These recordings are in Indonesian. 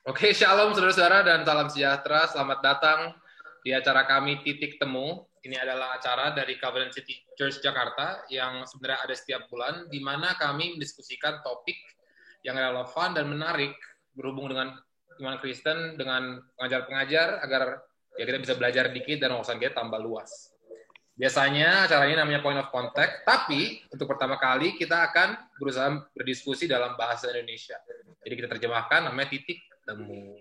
Oke, shalom saudara-saudara dan salam sejahtera. Selamat datang di acara kami Titik Temu. Ini adalah acara dari Covenant City Church Jakarta yang sebenarnya ada setiap bulan, di mana kami mendiskusikan topik yang relevan dan menarik berhubung dengan iman Kristen, dengan pengajar-pengajar, agar ya kita bisa belajar dikit dan wawasan kita tambah luas. Biasanya acara ini namanya Point of Contact, tapi untuk pertama kali kita akan berusaha berdiskusi dalam bahasa Indonesia. Jadi kita terjemahkan namanya Titik Temu.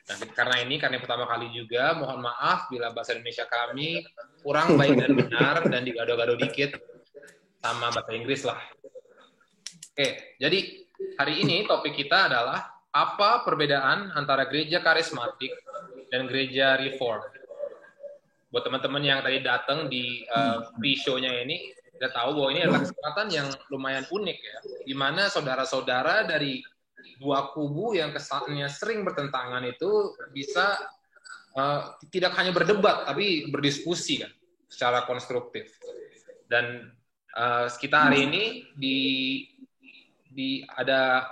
Nah, karena yang pertama kali juga, mohon maaf bila bahasa Indonesia kami kurang baik dan benar dan digado-gado dikit sama bahasa Inggris lah. Oke, jadi hari ini topik kita adalah apa perbedaan antara gereja karismatik dan gereja reform. Buat teman-teman yang tadi datang di pre-show-nya ini, udah tahu bahwa ini adalah kesempatan yang lumayan unik ya, di mana saudara-saudara dari dua kubu yang kesannya sering bertentangan itu bisa tidak hanya berdebat, tapi berdiskusi kan, secara konstruktif. Dan kita hari ini ada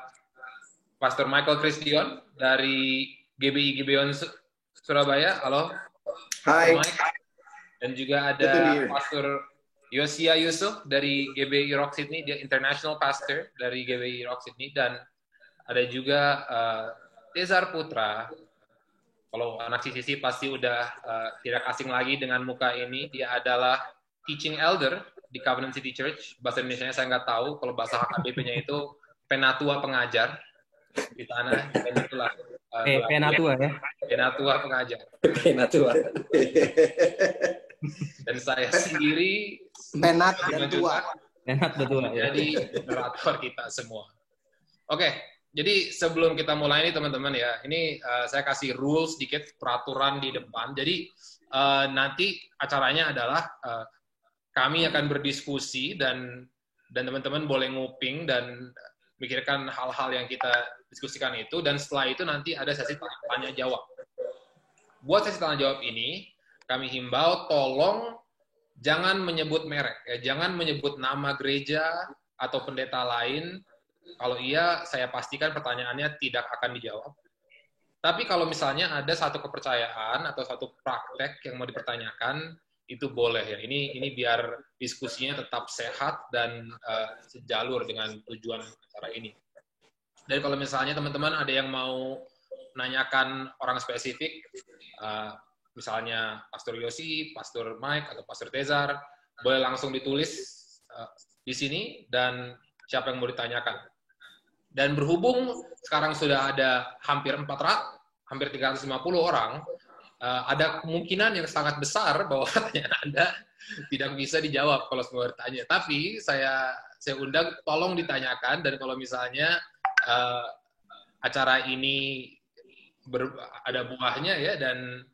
Pastor Michael Christian dari GBI Gibeon Surabaya. Halo. Hai. Dan juga ada Pastor Yosia Yusuf dari GBI Rock Sydney, dia international pastor dari GBI Rock Sydney, dan ada juga Tezar Putra. Kalau anak CCC pasti udah tidak asing lagi dengan muka ini. Dia adalah teaching elder di Covenant City Church. Bahasa Indonesianya saya nggak tahu. Kalau bahasa HKBP-nya itu penatua pengajar di tanah. Dan itulah. Penatua ya. Penatua pengajar. Penatua. Dan saya sendiri penat dan tua. Penat betul. Jadi moderator kita semua. Oke. Jadi sebelum kita mulai ini teman-teman ya, ini saya kasih rules sedikit, peraturan di depan. Jadi nanti acaranya adalah kami akan berdiskusi dan teman-teman boleh nguping dan mikirkan hal-hal yang kita diskusikan itu, dan setelah itu nanti ada sesi tanya jawab. Buat sesi tanya jawab ini, kami himbau tolong jangan menyebut merek, ya, jangan menyebut nama gereja atau pendeta lain. Kalau iya, saya pastikan pertanyaannya tidak akan dijawab. Tapi kalau misalnya ada satu kepercayaan atau satu praktek yang mau dipertanyakan, itu boleh ya. Ini biar diskusinya tetap sehat dan sejalur dengan tujuan acara ini. Dan kalau misalnya teman-teman ada yang mau nanyakan orang spesifik, misalnya Pastor Yosi, Pastor Mike, atau Pastor Tezar, boleh langsung ditulis di sini dan siapa yang mau ditanyakan. Dan berhubung sekarang sudah ada hampir 350 orang, ada kemungkinan yang sangat besar bahwa pertanyaan Anda tidak bisa dijawab kalau semua bertanya. Tapi saya undang tolong ditanyakan, dan kalau misalnya acara ini ada buahnya ya dan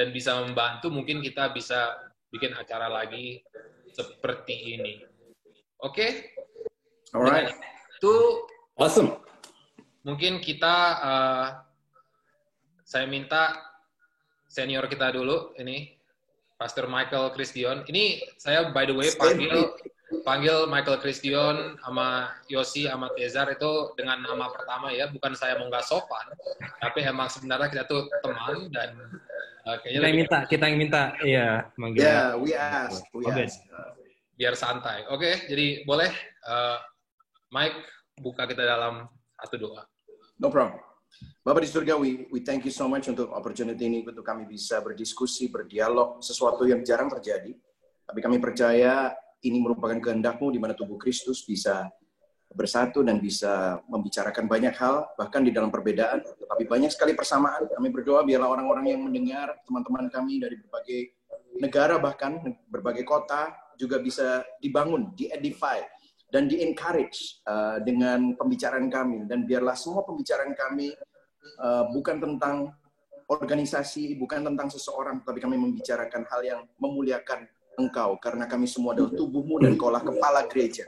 bisa membantu, mungkin kita bisa bikin acara lagi seperti ini. Oke? Alright. Itu awesome. Mungkin kita saya minta senior kita dulu ini, Pastor Michael Christian. Ini saya by the way panggil Michael Christian sama Yosi sama Tezar itu dengan nama pertama ya, bukan saya mau nggak sopan, tapi emang sebenarnya kita tuh teman dan kayaknya kita yang minta ya manggil. Yeah, we ask. Biar santai. Oke, jadi boleh Mike buka kita dalam satu doa. No problem. Bapak di surga, we thank you so much untuk opportunity ini untuk kami bisa berdiskusi, berdialog, sesuatu yang jarang terjadi. Tapi kami percaya ini merupakan kehendak-Mu di mana tubuh Kristus bisa bersatu dan bisa membicarakan banyak hal, bahkan di dalam perbedaan. Tetapi banyak sekali persamaan. Kami berdoa biarlah orang-orang yang mendengar, teman-teman kami dari berbagai negara, bahkan berbagai kota, juga bisa dibangun, di-edify, dan di-encourage dengan pembicaraan kami. Dan biarlah semua pembicaraan kami bukan tentang organisasi, bukan tentang seseorang, tapi kami membicarakan hal yang memuliakan Engkau. Karena kami semua adalah tubuh-Mu dan Kaulah kepala gereja.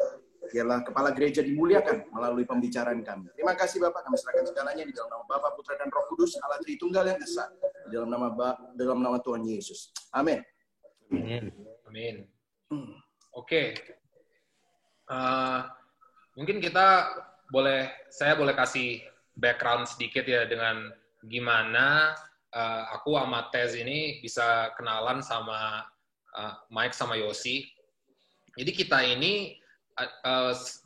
Biarlah kepala gereja dimuliakan melalui pembicaraan kami. Terima kasih Bapak, kami serahkan segalanya di dalam nama Bapa, Putra, dan Roh Kudus, Allah Tritunggal yang Esa. Di dalam nama Tuhan Yesus. Amin. Amin. Oke. Mungkin saya boleh kasih background sedikit ya dengan gimana aku sama Tez ini bisa kenalan sama Mike sama Yosi. Jadi kita ini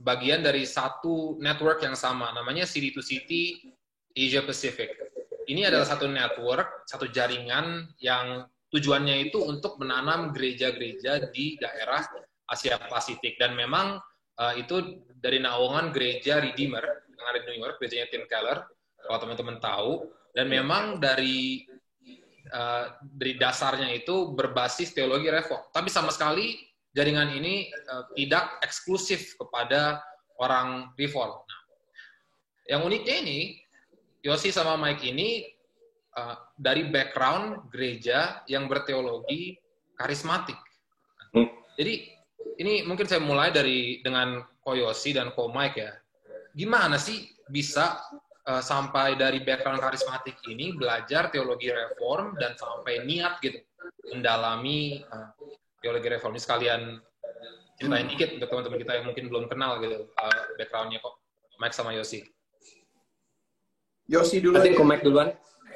bagian dari satu network yang sama, namanya City to City Asia Pacific. Ini adalah satu network, satu jaringan yang tujuannya itu untuk menanam gereja-gereja di daerah Asia Pasifik. Dan memang itu dari naungan gereja Redeemer yang ada di New York, gerejanya Tim Keller, kalau teman-teman tahu. Dan memang dari dasarnya itu berbasis teologi reform. Tapi sama sekali jaringan ini tidak eksklusif kepada orang reform. Nah, yang uniknya ini, Yosi sama Mike ini dari background gereja yang berteologi karismatik. Jadi ini mungkin saya mulai dengan Ko Yosi dan Ko Mike ya. Gimana sih bisa sampai dari background karismatik ini belajar teologi reform dan sampai niat gitu mendalami teologi reform. Ini sekalian ceritain dikit untuk teman-teman kita yang mungkin belum kenal gitu background-nya kok Mike sama Yosi. Yosi dulu. Nanti Mike duluan.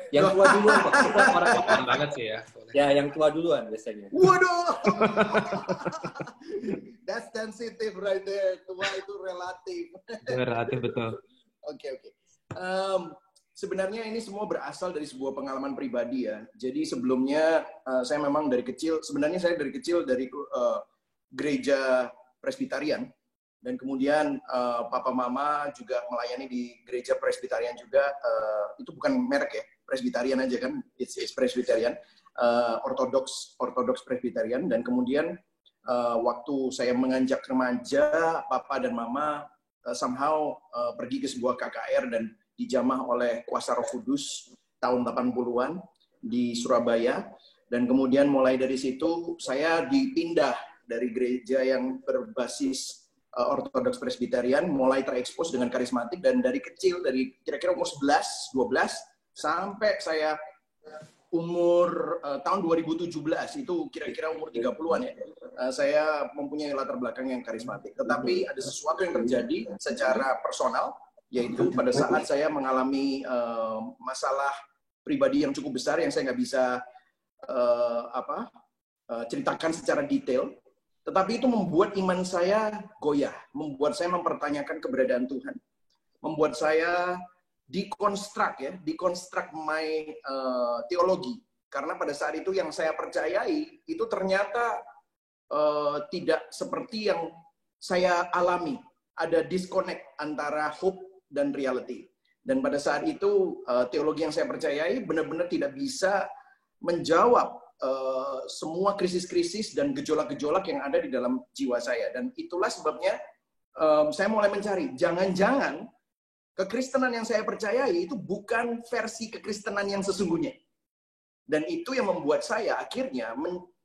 Yang tua duluan, Pak. Kita orang Keren banget sih ya. Ya, yang tua duluan biasanya. Waduh. That's sensitive right there. Tua itu relatif. Relatif, betul. Oke. Sebenarnya ini semua berasal dari sebuah pengalaman pribadi ya. Jadi sebelumnya saya memang dari kecil, sebenarnya saya dari kecil dari gereja Presbyterian. Dan kemudian papa mama juga melayani di gereja Presbyterian juga. Itu bukan merek ya, Presbyterian aja kan, it's Presbyterian, Ortodoks Presbyterian. Dan kemudian waktu saya menganjak remaja, papa dan mama somehow pergi ke sebuah KKR dan dijamah oleh kuasa Roh Kudus tahun 80-an di Surabaya. Dan kemudian mulai dari situ saya dipindah dari gereja yang berbasis Ortodoks Presbyterian, mulai terekspos dengan karismatik, dan dari kecil, dari kira-kira umur 11, 12, sampai saya umur tahun 2017, itu kira-kira umur 30-an ya, saya mempunyai latar belakang yang karismatik. Tetapi ada sesuatu yang terjadi secara personal, yaitu pada saat saya mengalami masalah pribadi yang cukup besar yang saya nggak bisa ceritakan secara detail. Tetapi itu membuat iman saya goyah, membuat saya mempertanyakan keberadaan Tuhan, membuat saya deconstruct my teologi. Karena pada saat itu yang saya percayai itu ternyata tidak seperti yang saya alami. Ada disconnect antara hope dan reality. Dan pada saat itu teologi yang saya percayai benar-benar tidak bisa menjawab semua krisis-krisis dan gejolak-gejolak yang ada di dalam jiwa saya. Dan itulah sebabnya saya mulai mencari, jangan-jangan kekristenan yang saya percayai itu bukan versi kekristenan yang sesungguhnya. Dan itu yang membuat saya akhirnya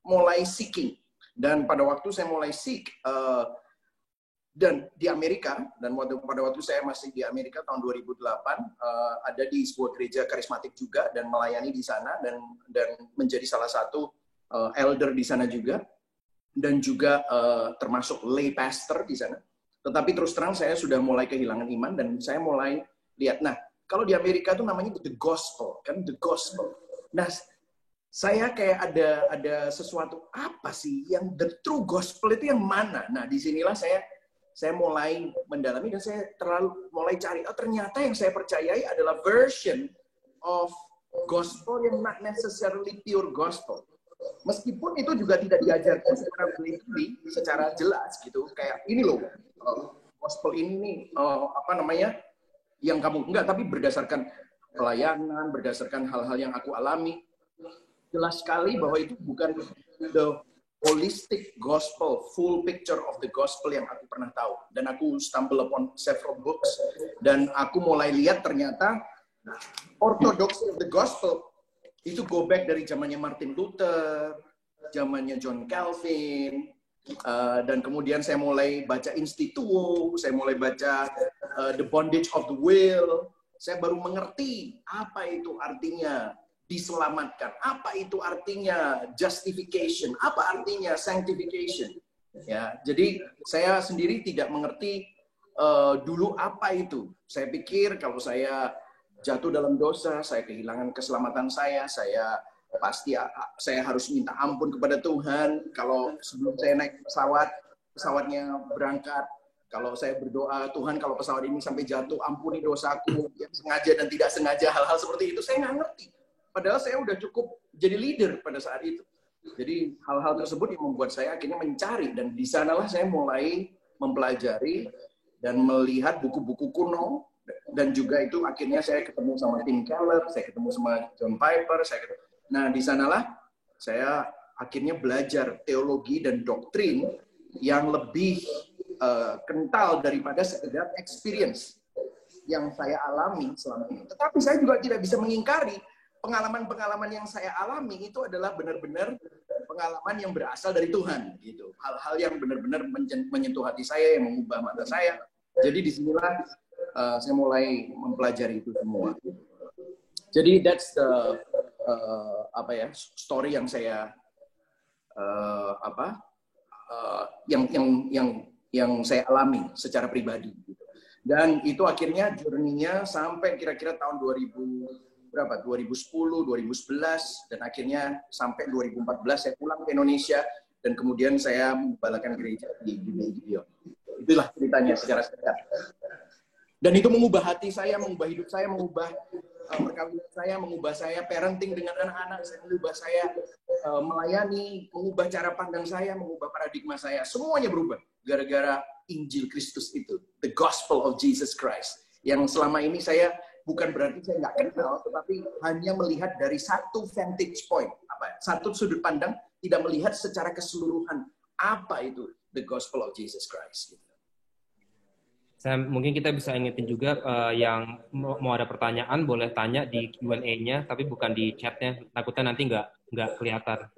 mulai seeking. Dan pada waktu saya mulai seek, dan di Amerika, dan pada waktu saya masih di Amerika tahun 2008, ada di sebuah gereja karismatik juga dan melayani di sana dan menjadi salah satu elder di sana juga, dan juga termasuk lay pastor di sana. Tetapi terus terang saya sudah mulai kehilangan iman dan saya mulai lihat, nah kalau di Amerika itu namanya the gospel, kan, the gospel. Nah saya kayak ada sesuatu, apa sih yang the true gospel itu yang mana? Nah disinilah saya mulai mendalami dan saya mulai cari, oh ternyata yang saya percayai adalah version of gospel yang not necessarily pure gospel. Meskipun itu juga tidak diajarkan secara blatantly, secara jelas gitu, kayak ini loh, gospel ini nih, yang kamu enggak, tapi berdasarkan pelayanan, berdasarkan hal-hal yang aku alami, jelas sekali bahwa itu bukan the holistic gospel, full picture of the gospel yang aku pernah tahu. Dan aku stumble upon several books, dan aku mulai lihat ternyata orthodoxy of the gospel itu go back dari zamannya Martin Luther, zamannya John Calvin, dan kemudian saya mulai baca Instituo, saya mulai baca The Bondage of the Will. Saya baru mengerti apa itu artinya diselamatkan, apa itu artinya justification, apa artinya sanctification. Ya, jadi saya sendiri tidak mengerti dulu apa itu. Saya pikir kalau saya jatuh dalam dosa, saya kehilangan keselamatan saya pasti saya harus minta ampun kepada Tuhan. Kalau sebelum saya naik pesawatnya berangkat, kalau saya berdoa, Tuhan kalau pesawat ini sampai jatuh, ampuni dosaku yang sengaja dan tidak sengaja, hal-hal seperti itu saya nggak ngerti. Padahal saya udah cukup jadi leader pada saat itu. Jadi hal-hal tersebut yang membuat saya akhirnya mencari, dan di sanalah saya mulai mempelajari dan melihat buku-buku kuno, dan juga itu akhirnya saya ketemu sama Tim Keller, saya ketemu sama John Piper, nah di sanalah saya akhirnya belajar teologi dan doktrin yang lebih kental daripada sekedar experience yang saya alami selama ini. Tetapi saya juga tidak bisa mengingkari pengalaman-pengalaman yang saya alami itu adalah benar-benar pengalaman yang berasal dari Tuhan, gitu. Hal-hal yang benar-benar menyentuh hati saya, yang mengubah mata saya. Jadi disinilah saya mulai mempelajari itu semua. Jadi that's the story yang saya yang saya alami secara pribadi. Dan itu akhirnya journey-nya sampai kira-kira tahun 2010, 2011, dan akhirnya sampai 2014 saya pulang ke Indonesia, dan kemudian saya membalakan gereja di Gideon. Itulah ceritanya secara singkat. Dan itu mengubah hati saya, mengubah hidup saya, mengubah perkawinan saya, mengubah saya parenting dengan anak-anak saya, mengubah saya melayani, mengubah cara pandang saya, mengubah paradigma saya. Semuanya berubah gara-gara Injil Kristus itu, the Gospel of Jesus Christ. Yang selama ini saya bukan berarti saya nggak kenal, tetapi hanya melihat dari satu vantage point, satu sudut pandang, tidak melihat secara keseluruhan apa itu the Gospel of Jesus Christ. Mungkin kita bisa ingetin juga yang mau ada pertanyaan boleh tanya di Q&A-nya, tapi bukan di chat-nya. Takutnya nanti nggak kelihatan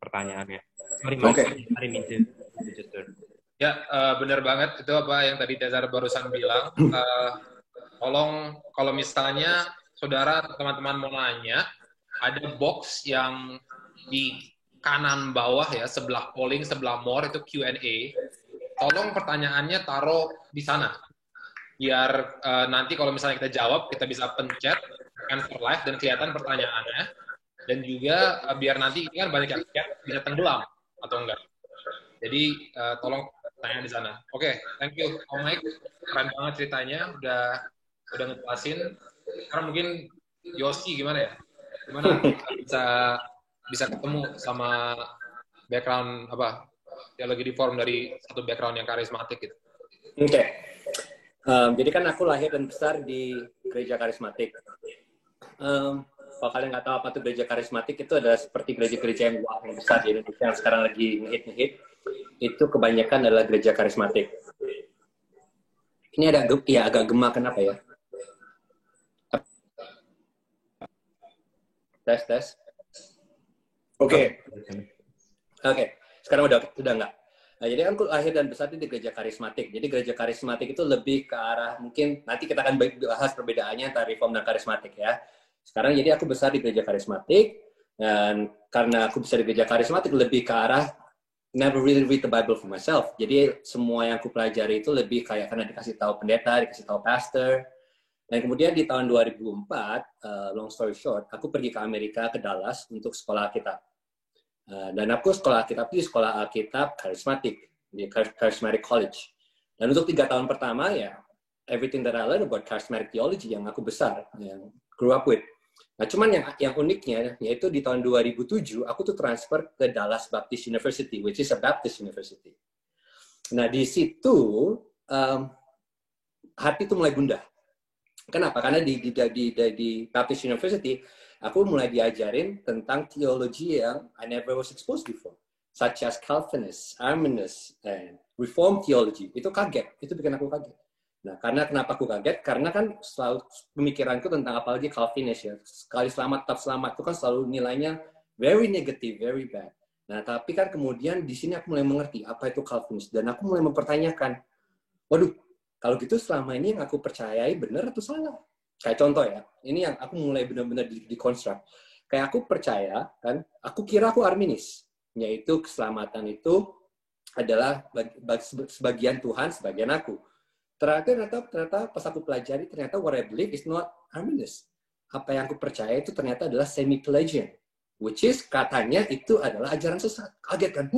pertanyaannya. Sorry, Mike. Ya, benar banget. Itu apa yang tadi Cesar barusan bilang. Tolong kalau misalnya saudara teman-teman mau nanya, ada box yang di kanan bawah ya, sebelah polling, sebelah more itu Q&A. Tolong pertanyaannya taruh di sana. Biar nanti kalau misalnya kita jawab, kita bisa pencet, answer live, dan kelihatan pertanyaannya. Dan juga biar nanti kan banyak yang chat, bisa tenggelam atau enggak. Jadi tolong tanya di sana. Oke, thank you Om Mike. Keren banget ceritanya, udah ngejelasin. Sekarang mungkin Yosi gimana ya? Gimana bisa ketemu sama background apa? Ya lagi di forum dari satu background yang karismatik gitu. Oke. Jadi kan aku lahir dan besar di gereja karismatik. Kalau kalian nggak tahu apa itu gereja karismatik, itu adalah seperti gereja-gereja yang besar di Indonesia yang sekarang lagi ngehit. Itu kebanyakan adalah gereja karismatik. Ini agak gema, kenapa ya? Tes. Oke. Sekarang udah enggak. Nah, jadi aku lahir dan besar di gereja karismatik. Jadi gereja karismatik itu lebih ke arah, mungkin nanti kita akan bahas perbedaannya antara reform dan karismatik ya. Sekarang jadi aku besar di gereja karismatik, dan karena aku besar di gereja karismatik lebih ke arah never really read the Bible for myself. Jadi semua yang aku pelajari itu lebih kayak karena dikasih tahu pendeta, dikasih tahu pastor. Dan kemudian di tahun 2004, long story short, aku pergi ke Amerika, ke Dallas untuk sekolah Alkitab. Dan aku sekolah Alkitab di sekolah Alkitab karismatik, di Charismatic College. Dan untuk 3 tahun pertama ya, everything that I learned about charismatic theology yang aku besar, yang grew up with. Nah, cuman yang uniknya, yaitu di tahun 2007, aku tuh transfer ke Dallas Baptist University, which is a Baptist University. Nah, di situ, hati tuh mulai gundah. Kenapa? Karena di Baptist University, aku mulai diajarin tentang teologi yang I never was exposed before. Such as Calvinist, Arminius, and Reformed theology. Itu kaget. Itu bikin aku kaget. Nah, kenapa aku kaget? Karena kan selalu pemikiranku tentang apalagi Calvinist ya. Sekali selamat, tetap selamat. Itu kan selalu nilainya very negative, very bad. Nah, tapi kan kemudian di sini aku mulai mengerti apa itu Calvinist. Dan aku mulai mempertanyakan, waduh, kalau gitu selama ini yang aku percayai benar atau salah? Kayak contoh ya, ini yang aku mulai benar-benar dikonstruk. Kayak aku percaya, kan, aku kira aku Arminis, yaitu keselamatan itu adalah sebagian Tuhan, sebagian aku. Ternyata pas aku pelajari, ternyata what I believe is not Arminius. Apa yang aku percaya itu ternyata adalah semi-Pelagian. Which is katanya itu adalah ajaran sesat. Kaget kan?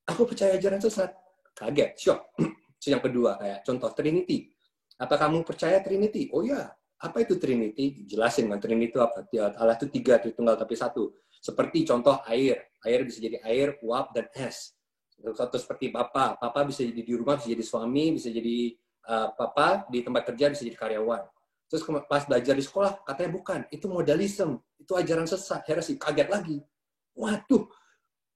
Aku percaya ajaran sesat. Kaget, shock. Yang kedua, kayak contoh Trinity. Apa kamu percaya Trinity? Oh ya, apa itu Trinity? Jelasin kan, Trinity itu apa? Allah itu 3, Tritunggal tapi 1. Seperti contoh air. Air bisa jadi air, uap, dan es. Atau seperti Papa bisa jadi di rumah, bisa jadi suami, bisa jadi Papa di tempat kerja, bisa jadi karyawan. Terus pas belajar di sekolah, katanya bukan. Itu modalisme. Itu ajaran sesat, heresi. Kaget lagi. Waduh.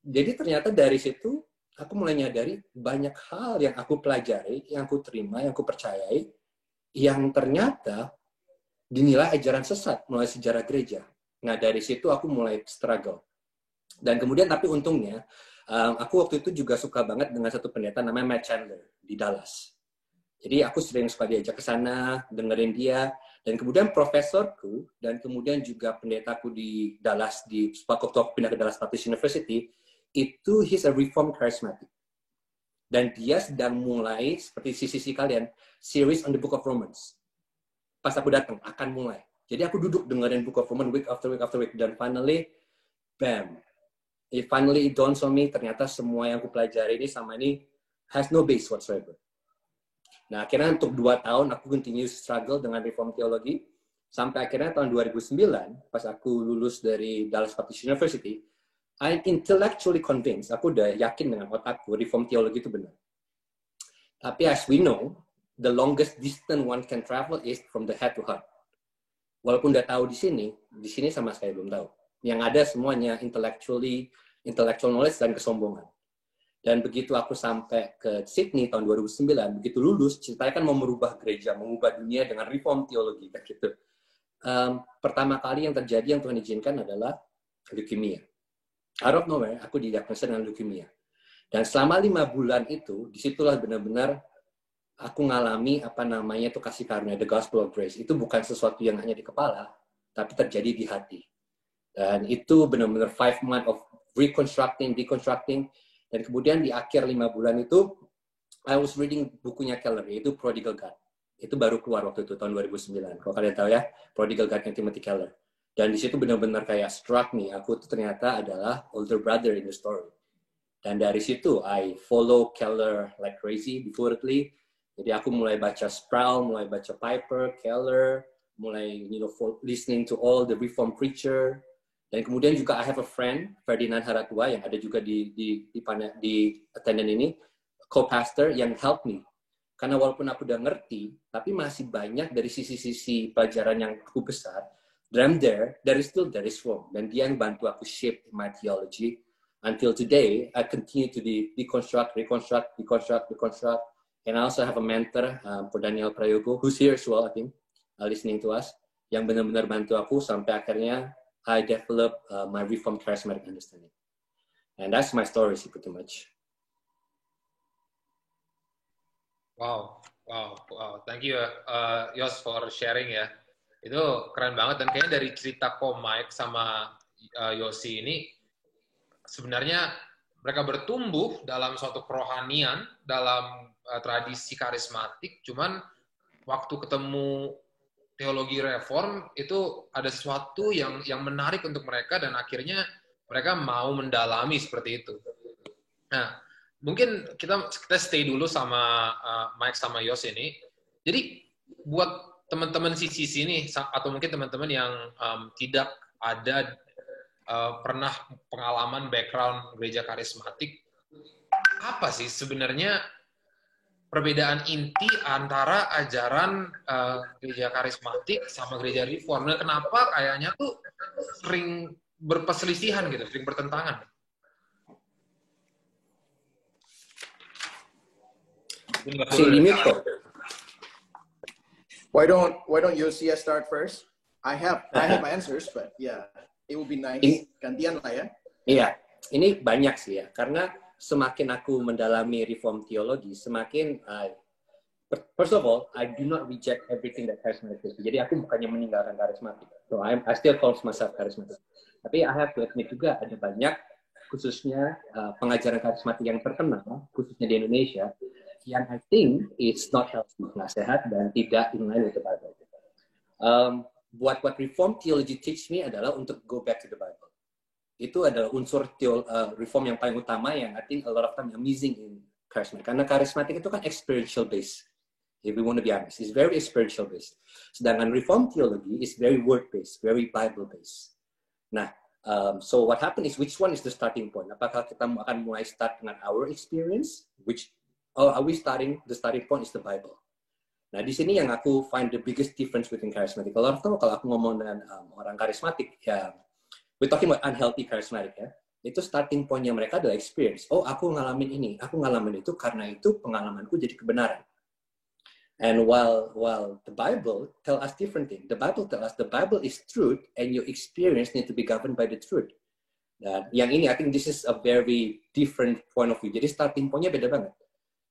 Jadi ternyata dari situ, aku mulai nyadari banyak hal yang aku pelajari, yang aku terima, yang aku percayai, yang ternyata dinilai ajaran sesat mulai sejarah gereja. Nah, dari situ aku mulai struggle. Dan kemudian, tapi untungnya, aku waktu itu juga suka banget dengan satu pendeta namanya Matt Chandler di Dallas. Jadi aku sering suka diajak ke sana, dengerin dia, dan kemudian profesorku, dan kemudian juga pendetaku di Dallas, waktu aku pindah ke Dallas Baptist University, itu he's a Reformed Charismatic. Dan dia sedang mulai, seperti sisi kalian, series on the Book of Romans. Pas aku datang, akan mulai. Jadi aku duduk dengerin Book of Romans week after week after week, dan finally, bam, it finally dawns on me, ternyata semua yang aku pelajari ini sama ini has no base whatsoever. Nah, akhirnya untuk 2 tahun aku continue struggle dengan reform teologi, sampai akhirnya tahun 2009, pas aku lulus dari Dallas Baptist University, I'm intellectually convinced, aku udah yakin dengan otakku, reform teologi itu benar. Tapi as we know, the longest distance one can travel is from the head to heart. Walaupun udah tahu di sini sama sekali belum tahu. Yang ada semuanya intellectual knowledge dan kesombongan. Dan begitu aku sampai ke Sydney tahun 2009, begitu lulus, ceritanya kan mau merubah gereja, mengubah dunia dengan reform teologi, kayak gitu. Pertama kali yang terjadi yang Tuhan izinkan adalah leukemia. Out of nowhere, aku didiagnosa dengan leukemia. Dan selama 5 bulan itu, disitulah benar-benar aku ngalami apa namanya itu kasih karunia, the gospel of grace. Itu bukan sesuatu yang hanya di kepala, tapi terjadi di hati. Dan itu benar-benar 5 months of reconstructing, deconstructing. Dan kemudian di akhir 5 bulan itu, I was reading bukunya Keller, yaitu Prodigal God. Itu baru keluar waktu itu, tahun 2009. Kalau kalian tahu ya, Prodigal God-nya Timothy Keller. Dan di situ benar-benar kayak struck me, aku tuh ternyata adalah older brother in the story. Dan dari situ, I follow Keller like crazy, devoutly. Jadi aku mulai baca Sproul, mulai baca Piper, Keller, mulai listening to all the Reformed preacher. Dan kemudian juga I have a friend, Ferdinand Haratua, yang ada juga di attendant ini, co-pastor yang help me. Karena walaupun aku udah ngerti, tapi masih banyak dari sisi-sisi pelajaran yang aku besar, there is wrong. Dan dia yang bantu aku shape my theology. Until today, I continue to deconstruct. And I also have a mentor, for Daniel Prayogo, who's here as well, I think, listening to us, yang benar-benar bantu aku sampai akhirnya I develop my Reformed Charismatic understanding. And that's my story, pretty much. Wow. Thank you, Yos, for sharing ya. Itu keren banget, dan kayaknya dari cerita Ko Mike sama Yosi ini, sebenarnya mereka bertumbuh dalam suatu kerohanian, dalam tradisi karismatik, cuman waktu ketemu teologi reform itu ada sesuatu yang menarik untuk mereka, dan akhirnya mereka mau mendalami seperti itu. Nah, mungkin kita stay dulu sama Mike sama Yos ini. Jadi buat teman-teman CCC ini, atau mungkin teman-teman yang tidak ada pernah pengalaman background gereja karismatik, apa sih sebenarnya perbedaan inti antara ajaran gereja karismatik sama gereja reform? Dan kenapa kayaknya tuh sering berperselisihan gitu, sering bertentangan? Why don't you see us start first? I have answers, but yeah, it would be nice. Gantian lah ya. Iya, ini banyak sih ya, karena semakin aku mendalami reform teologi, semakin first of all, I do not reject everything that charismatic is. Jadi aku bukannya meninggalkan karismatik. So I still call myself charismatic. Tapi I have to admit juga ada banyak, khususnya pengajaran karismatik yang terkenal, khususnya di Indonesia, yang I think it's not healthy, nggak sehat dan tidak in line with the Bible. What Reform theology teach me adalah untuk go back to the Bible. Itu adalah unsur reform yang paling utama yang I think a lot of time amazing in charismatic. Karena charismatic itu kan experiential based. If we want to be honest, it's very experiential based. Sedangkan reform theology is very word based, very Bible based. Nah, so what happened is, which one is the starting point? Apakah kita akan mulai start dengan our experience, are we starting, the starting point is the Bible. Nah, di sini yang aku find the biggest difference between charismatic. Kalau aku ngomong dengan orang karismatik, ya, we're talking about unhealthy charismatic, ya. Itu starting point-nya mereka adalah experience. Oh, aku ngalamin ini, aku ngalamin itu, karena itu pengalamanku jadi kebenaran. And while the Bible tell us different thing, the Bible tell us the Bible is truth, and your experience need to be governed by the truth. Dan yang ini, I think this is a very different point of view. Jadi starting point-nya beda banget.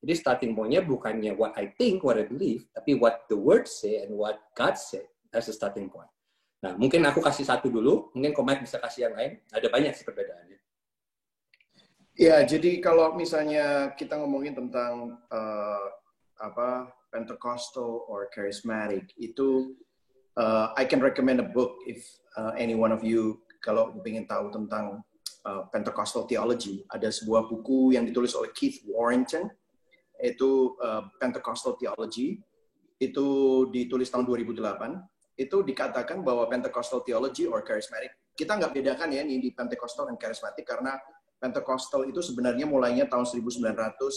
Jadi starting point-nya bukannya what I think, what I believe, tapi what the word say and what God say. That's the starting point. Nah, mungkin aku kasih satu dulu, mungkin Mike bisa kasih yang lain. Ada banyak sih perbedaannya. Ya, jadi kalau misalnya kita ngomongin tentang Pentecostal or charismatic, itu I can recommend a book if any one of you kalau ingin tahu tentang Pentecostal theology. Ada sebuah buku yang ditulis oleh Keith Warrington, itu Pentecostal theology, itu ditulis tahun 2008. Itu dikatakan bahwa Pentecostal theology or charismatic, kita nggak bedakan ya ini di Pentecostal dan charismatic, karena Pentecostal itu sebenarnya mulainya tahun 1900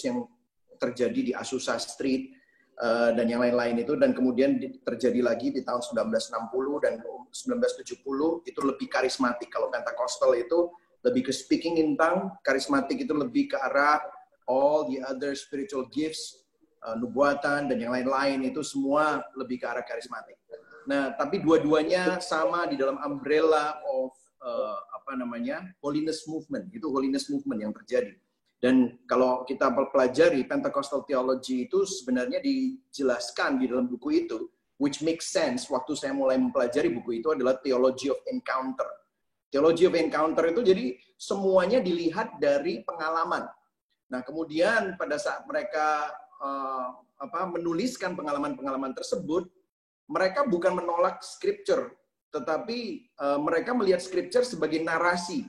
yang terjadi di Azusa Street dan yang lain-lain itu, dan kemudian terjadi lagi di tahun 1960 dan 1970 itu lebih karismatik. Kalau Pentecostal itu lebih ke speaking in tongue, karismatik itu lebih ke arah all the other spiritual gifts, nubuatan dan yang lain-lain, itu semua lebih ke arah karismatik. Nah, tapi dua-duanya sama di dalam umbrella of holiness movement. Itu holiness movement yang terjadi. Dan kalau kita pelajari Pentecostal theology itu sebenarnya dijelaskan di dalam buku itu, which makes sense waktu saya mulai mempelajari buku itu, adalah theology of encounter. Theology of encounter itu jadi semuanya dilihat dari pengalaman. Nah, kemudian pada saat mereka menuliskan pengalaman-pengalaman tersebut, mereka bukan menolak scripture, tetapi mereka melihat scripture sebagai narasi.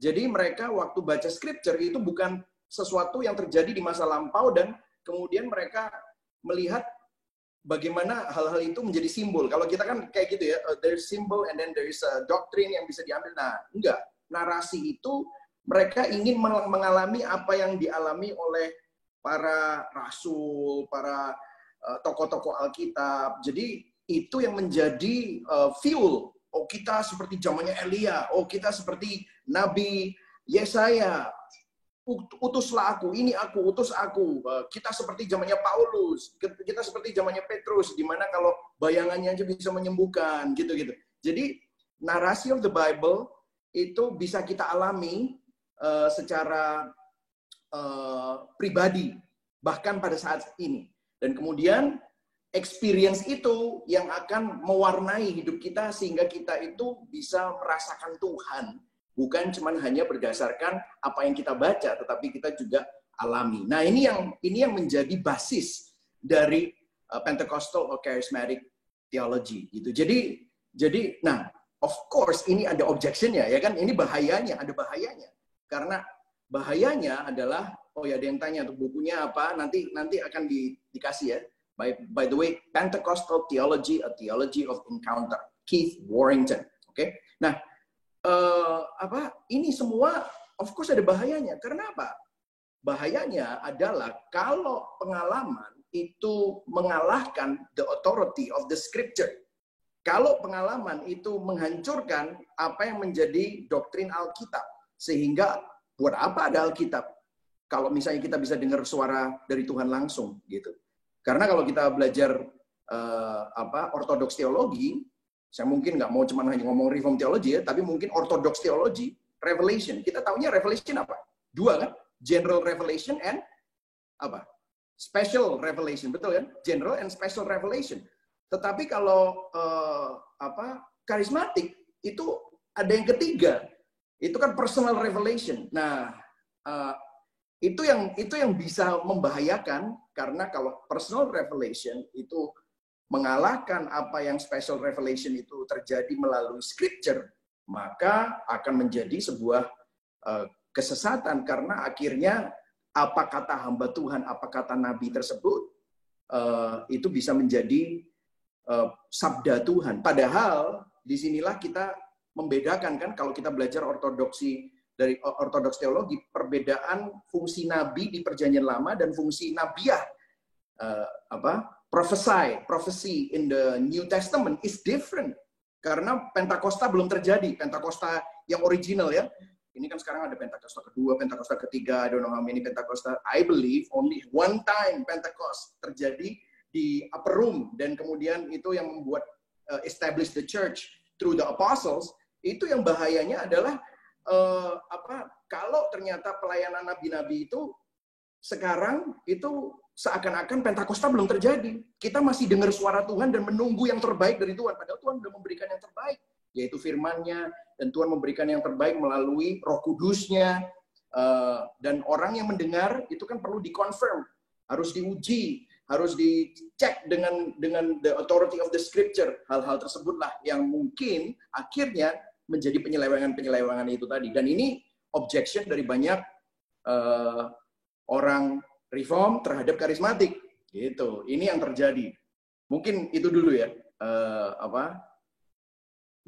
Jadi mereka waktu baca scripture itu bukan sesuatu yang terjadi di masa lampau dan kemudian mereka melihat bagaimana hal-hal itu menjadi simbol. Kalau kita kan kayak gitu ya, there's symbol and then there is a doctrine yang bisa diambil. Nah, enggak. Narasi itu mereka ingin mengalami apa yang dialami oleh para rasul, para tokoh-tokoh Alkitab. Jadi itu yang menjadi fuel. Oh, kita seperti zamannya Elia. Oh, kita seperti Nabi Yesaya. Utuslah aku, ini aku, utus aku. Kita seperti zamannya Paulus. Kita seperti zamannya Petrus, di mana kalau bayangannya aja bisa menyembuhkan, gitu-gitu. Jadi, narasi of the Bible itu bisa kita alami secara pribadi, bahkan pada saat ini. Dan kemudian, experience itu yang akan mewarnai hidup kita sehingga kita itu bisa merasakan Tuhan, bukan cuma hanya berdasarkan apa yang kita baca, tetapi kita juga alami. Nah, ini yang menjadi basis dari Pentecostal or charismatic theology gitu. Jadi nah, of course ini ada objection-nya ya kan, ini bahayanya, ada bahayanya. Karena bahayanya adalah ada yang tanya untuk bukunya apa, nanti akan dikasih ya. By the way, Pentecostal Theology, a Theology of Encounter, Keith Warrington. Oke. Nah, ini semua of course ada bahayanya. Karena apa? Bahayanya adalah kalau pengalaman itu mengalahkan the authority of the scripture. Kalau pengalaman itu menghancurkan apa yang menjadi doktrin Alkitab. Sehingga buat apa ada Alkitab? Kalau misalnya kita bisa dengar suara dari Tuhan langsung gitu. Karena kalau kita belajar ortodoks teologi, saya mungkin nggak mau cuma hanya ngomong reform teologi ya, tapi mungkin ortodoks teologi, revelation. Kita taunya revelation apa? Dua kan? General revelation and apa? Special revelation, betul kan? General and special revelation. Tetapi kalau karismatik itu ada yang ketiga, itu kan personal revelation. Nah, Itu yang bisa membahayakan, karena kalau personal revelation itu mengalahkan apa yang special revelation itu terjadi melalui scripture, maka akan menjadi sebuah kesesatan, karena akhirnya apa kata hamba Tuhan, apa kata nabi tersebut itu bisa menjadi sabda Tuhan. Padahal disinilah kita membedakan, kan, kalau kita belajar dari ortodoks teologi, perbedaan fungsi nabi di Perjanjian Lama dan fungsi nabiah, prophecy in the New Testament is different, karena Pentakosta belum terjadi, Pentakosta yang original ya. Ini kan sekarang ada Pentakosta kedua, Pentakosta ketiga, I don't know how many Pentakosta. I believe only one time Pentecost terjadi di upper room, dan kemudian itu yang membuat establish the church through the apostles. Itu yang bahayanya adalah kalau ternyata pelayanan nabi-nabi itu sekarang itu seakan-akan Pentakosta belum terjadi. Kita masih dengar suara Tuhan dan menunggu yang terbaik dari Tuhan, padahal Tuhan sudah memberikan yang terbaik, yaitu firman-Nya, dan Tuhan memberikan yang terbaik melalui Roh Kudus-Nya. Dan orang yang mendengar itu kan perlu dikonfirm, harus diuji, harus dicek dengan the authority of the scripture. Hal-hal tersebutlah yang mungkin akhirnya menjadi penyelewengan itu tadi. Dan ini objection dari banyak orang reform terhadap karismatik. Gitu. Ini yang terjadi. Mungkin itu dulu ya,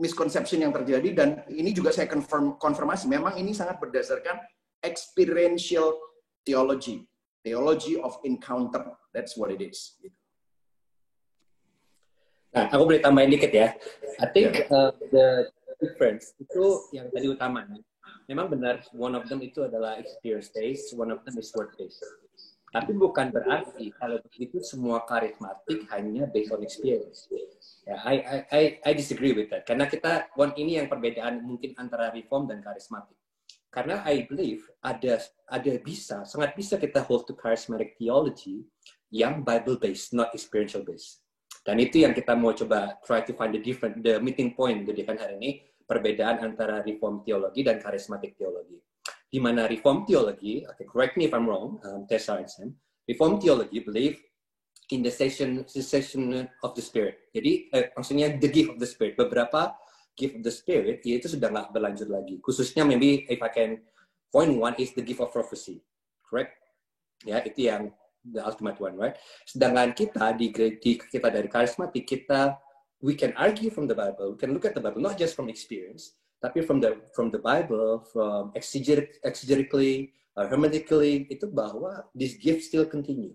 misconception yang terjadi. Dan ini juga saya konfirmasi, memang ini sangat berdasarkan experiential theology. Theology of encounter. That's what it is. Gitu. Nah, aku boleh tambahin dikit ya. I think the difference itu yang tadi utama. Memang benar, one of them itu adalah experience based, one of them is word based. Tapi bukan berarti kalau begitu semua karismatik hanya based on experience. Ya, I disagree with that. Karena ini yang perbedaan mungkin antara reform dan karismatik. Karena I believe sangat bisa kita hold to charismatic theology yang Bible based, not experiential based. Dan itu yang kita mau coba try to find the meeting point jadi kan hari ini, perbedaan antara reform teologi dan karismatik teologi. Di mana reform teologi, okay, correct me if I'm wrong, Tessa and Sam, reform theology believe in the cessation of the Spirit. Jadi maksudnya the gift of the Spirit. Beberapa gift of the Spirit itu sudah nggak berlanjut lagi. Khususnya maybe if I can point one is the gift of prophecy, correct? Ya, itu yang the ultimate one, right? Sedangkan kita kita dari karismatik, we can argue from the Bible, we can look at the Bible not just from experience, tapi from the Bible, from exegetically, hermeneutically, itu bahwa this gift still continue.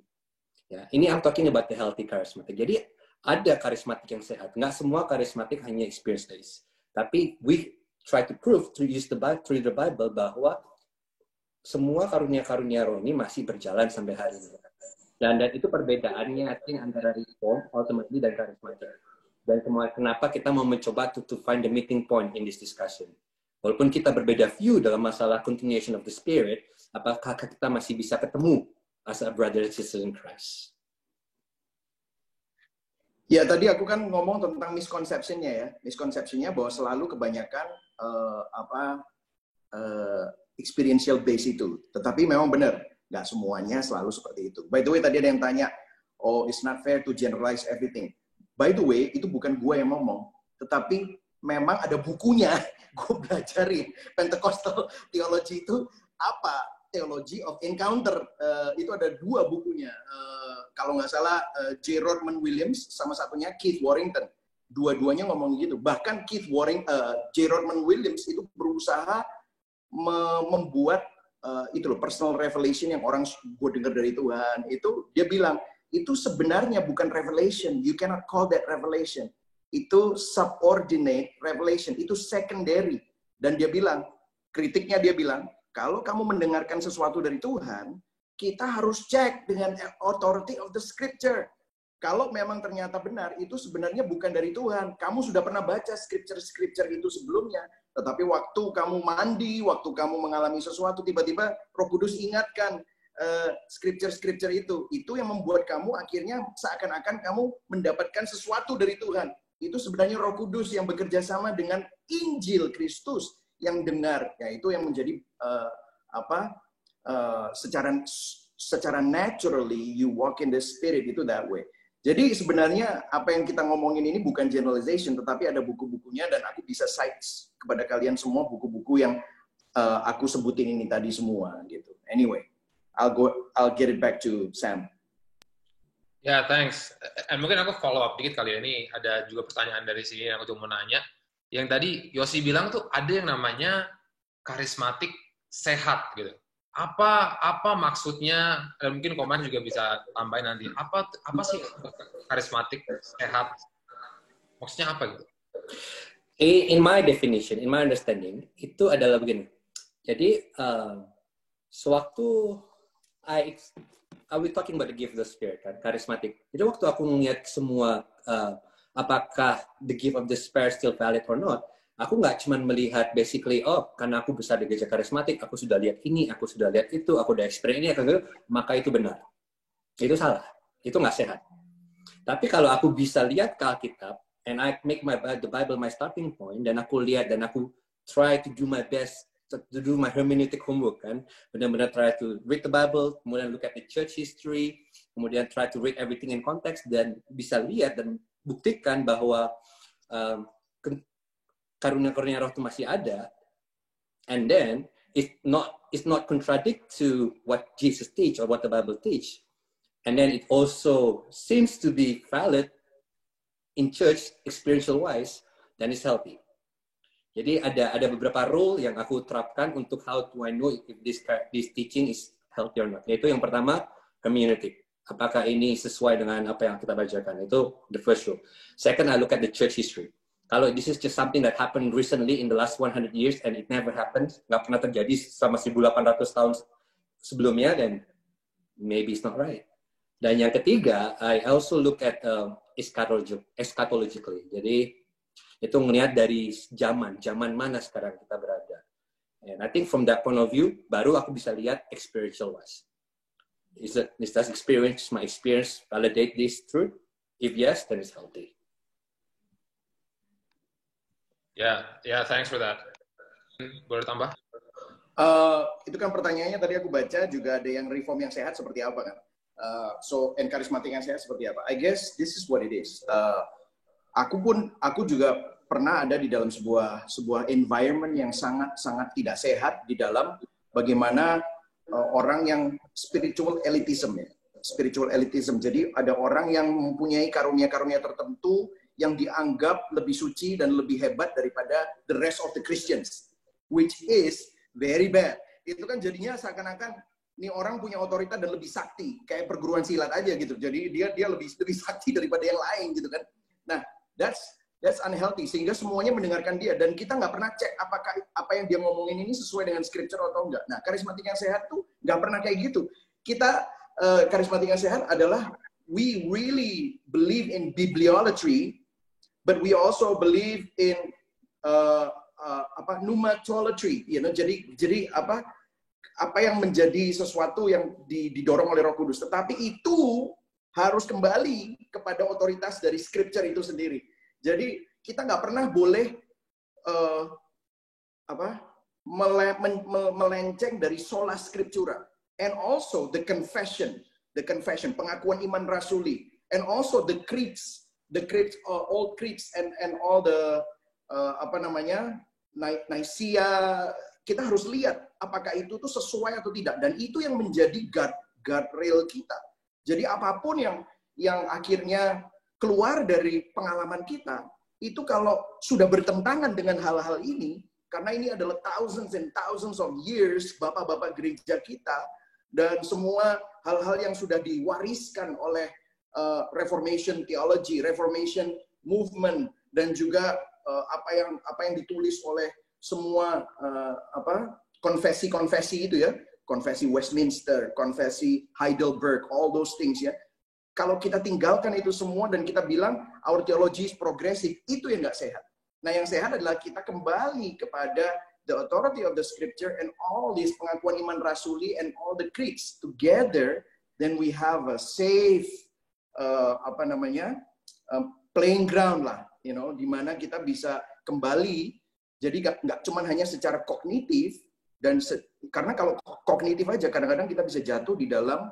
Ya, ini I'm talking about the healthy charismatic. Jadi ada karismatik yang sehat. Nggak semua karismatik hanya experience based. Tapi we try to prove through the Bible bahwa semua karunia-karunia roh ini masih berjalan sampai hari ini. Dan itu perbedaannya antara reform ultimately dan karismatik. Dan kenapa kita mau mencoba to find the meeting point in this discussion. Walaupun kita berbeda view dalam masalah continuation of the Spirit, apakah kita masih bisa ketemu as a brother and sister in Christ? Ya, tadi aku kan ngomong tentang misconception-nya ya. Misconception-nya bahwa selalu kebanyakan experiential base itu. Tetapi memang benar, nggak semuanya selalu seperti itu. By the way, tadi ada yang tanya, it's not fair to generalize everything. By the way, itu bukan gue yang ngomong, tetapi memang ada bukunya. Gue belajarin Pentecostal theology itu apa? Theology of Encounter. Itu ada 2 bukunya. Kalau nggak salah, J. Rodman Williams, sama satunya Keith Warrington. Dua-duanya ngomong gitu. Bahkan J. Rodman Williams itu berusaha membuat personal revelation yang orang gue dengar dari Tuhan. Itu dia bilang, itu sebenarnya bukan revelation. You cannot call that revelation. Itu subordinate revelation. Itu secondary. Dan dia bilang, kritiknya dia bilang, kalau kamu mendengarkan sesuatu dari Tuhan, kita harus cek dengan authority of the scripture. Kalau memang ternyata benar, itu sebenarnya bukan dari Tuhan. Kamu sudah pernah baca scripture itu sebelumnya. Tetapi waktu kamu mandi, waktu kamu mengalami sesuatu, tiba-tiba Roh Kudus ingatkan scripture itu yang membuat kamu akhirnya seakan-akan kamu mendapatkan sesuatu dari Tuhan. Itu sebenarnya Roh Kudus yang bekerja sama dengan Injil Kristus yang dengar. Ya, itu yang menjadi secara naturally you walk in the spirit itu that way. Jadi sebenarnya apa yang kita ngomongin ini bukan generalization, tetapi ada buku-bukunya dan aku bisa cite kepada kalian semua buku-buku yang aku sebutin ini tadi semua gitu. Anyway, I'll get it back to Sam. Ya, thanks. Mungkin aku follow up dikit kali ya. Ini ada juga pertanyaan dari sini yang aku cuma mau nanya. Yang tadi Yosi bilang tuh ada yang namanya karismatik sehat gitu. Apa maksudnya? Dan mungkin Koman juga bisa tambahin nanti. Apa sih karismatik sehat? Maksudnya apa gitu? In my definition, in my understanding, itu adalah begini. Jadi sewaktu I will talking about the gift of the Spirit, kan, karismatik. Jadi waktu aku ngeliat semua, apakah the gift of the Spirit still valid or not, aku nggak cuma melihat basically, oh, karena aku besar di gereja karismatik, aku sudah lihat ini, aku sudah lihat itu, aku udah experience ini, maka itu benar. Itu salah. Itu nggak sehat. Tapi kalau aku bisa lihat ke Alkitab, and I make the Bible my starting point, dan aku lihat, dan aku try to do my best to do my hermeneutic homework, kan, benar-benar try to read the Bible, kemudian look at the church history, kemudian try to read everything in context, dan bisa lihat dan buktikan bahwa karunia-karunia roh itu masih ada, and then it's not contradict to what Jesus teach or what the Bible teach, and then it also seems to be valid in church experiential wise, then it's healthy. Jadi ada beberapa rule yang aku terapkan untuk how do I know if this teaching is healthy or not. Yaitu yang pertama, community. Apakah ini sesuai dengan apa yang kita bacakan? Itu the first rule. Second, I look at the church history. Kalau this is just something that happened recently in the last 100 years and it never happened, nggak pernah terjadi selama 1.800 tahun sebelumnya, then maybe it's not right. Dan yang ketiga, I also look at eschatologically. Jadi itu melihat dari zaman mana sekarang kita berada. And I think from that point of view, baru aku bisa lihat experiential wise. Is that experience, my experience validate this truth? If yes, then it's healthy. Yeah, thanks for that. Boleh tambah? Itu kan pertanyaannya tadi aku baca juga ada yang reform yang sehat seperti apa kan? And karismatik yang sehat seperti apa? I guess this is what it is. Aku juga pernah ada di dalam sebuah environment yang sangat tidak sehat di dalam bagaimana orang yang spiritual elitism ya. Spiritual elitism. Jadi ada orang yang mempunyai karunia-karunia tertentu yang dianggap lebih suci dan lebih hebat daripada the rest of the Christians, which is very bad. Itu kan jadinya seakan-akan ini orang punya otoritas dan lebih sakti, kayak perguruan silat aja gitu. Jadi dia lebih sakti daripada yang lain gitu kan. Nah, that's unhealthy, sehingga semuanya mendengarkan dia dan kita nggak pernah cek apakah apa yang dia ngomongin ini sesuai dengan scripture atau enggak. Nah, karismatik yang sehat tuh nggak pernah kayak gitu. Kita karismatik yang sehat adalah we really believe in bibliolatry, but we also believe in pneumatology, you know. Jadi apa yang menjadi sesuatu yang didorong oleh Roh Kudus, tetapi itu harus kembali kepada otoritas dari scripture itu sendiri. Jadi kita nggak pernah boleh melenceng dari sola scriptura, and also the confession, pengakuan iman rasuli, and also the creeds, all creeds and all the Nicaea. Kita harus lihat apakah itu tuh sesuai atau tidak, dan itu yang menjadi guardrail kita. Jadi apapun yang akhirnya keluar dari pengalaman kita, itu kalau sudah bertentangan dengan hal-hal ini, karena ini adalah thousands and thousands of years bapak-bapak gereja kita, dan semua hal-hal yang sudah diwariskan oleh Reformation theology, Reformation movement, dan juga apa yang ditulis oleh semua konfesi-konfesi itu ya, konfesi Westminster, konfesi Heidelberg, all those things ya. Kalau kita tinggalkan itu semua dan kita bilang our theology is progressive, itu yang nggak sehat. Nah, yang sehat adalah kita kembali kepada the authority of the scripture and all these pengakuan iman rasuli and all the creeds together, then we have a safe playing ground lah, you know, di mana kita bisa kembali. Jadi nggak cuma hanya secara kognitif, Dan karena kalau kognitif aja kadang-kadang kita bisa jatuh di dalam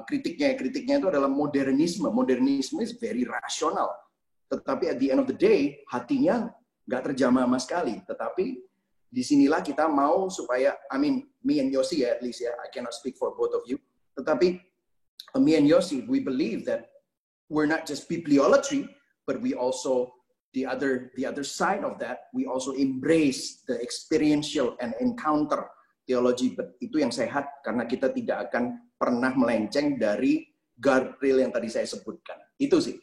kritiknya itu adalah modernisme. Modernisme is very rasional. Tetapi at the end of the day, hatinya nggak terjamah sama sekali. Tetapi disinilah kita mau supaya, me and Yossi at least ya, I cannot speak for both of you. Tetapi me and Yossi, we believe that we're not just bibliolatry, but we also the other side of that, we also embrace the experiential and encounter theology. Itu yang sehat karena kita tidak akan pernah melenceng dari guardrail yang tadi saya sebutkan. Itu sih.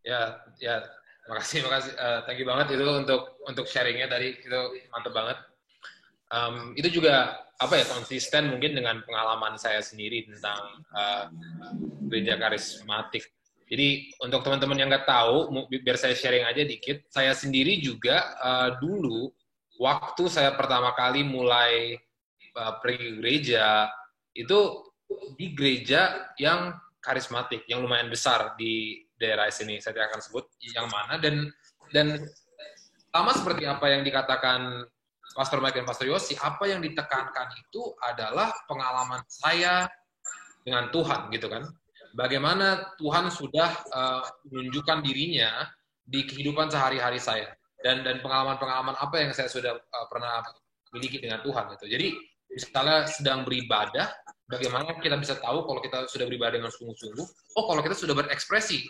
Ya, makasih. Thank you banget itu untuk sharingnya tadi, itu mantep banget. Itu juga konsisten mungkin dengan pengalaman saya sendiri tentang gereja karismatik. Jadi untuk teman-teman yang nggak tahu, biar saya sharing aja dikit. Saya sendiri juga dulu waktu saya pertama kali mulai pergi ke gereja itu di gereja yang karismatik, yang lumayan besar di daerah sini, saya tidak akan sebut yang mana, dan sama seperti apa yang dikatakan Pastor Mike dan Pastor Yossi, apa yang ditekankan itu adalah pengalaman saya dengan Tuhan, gitu kan. Bagaimana Tuhan sudah menunjukkan dirinya di kehidupan sehari-hari saya, dan pengalaman-pengalaman apa yang saya sudah pernah miliki dengan Tuhan, gitu. Jadi misalnya sedang beribadah, bagaimana kita bisa tahu kalau kita sudah beribadah dengan sungguh-sungguh? Oh, kalau kita sudah berekspresi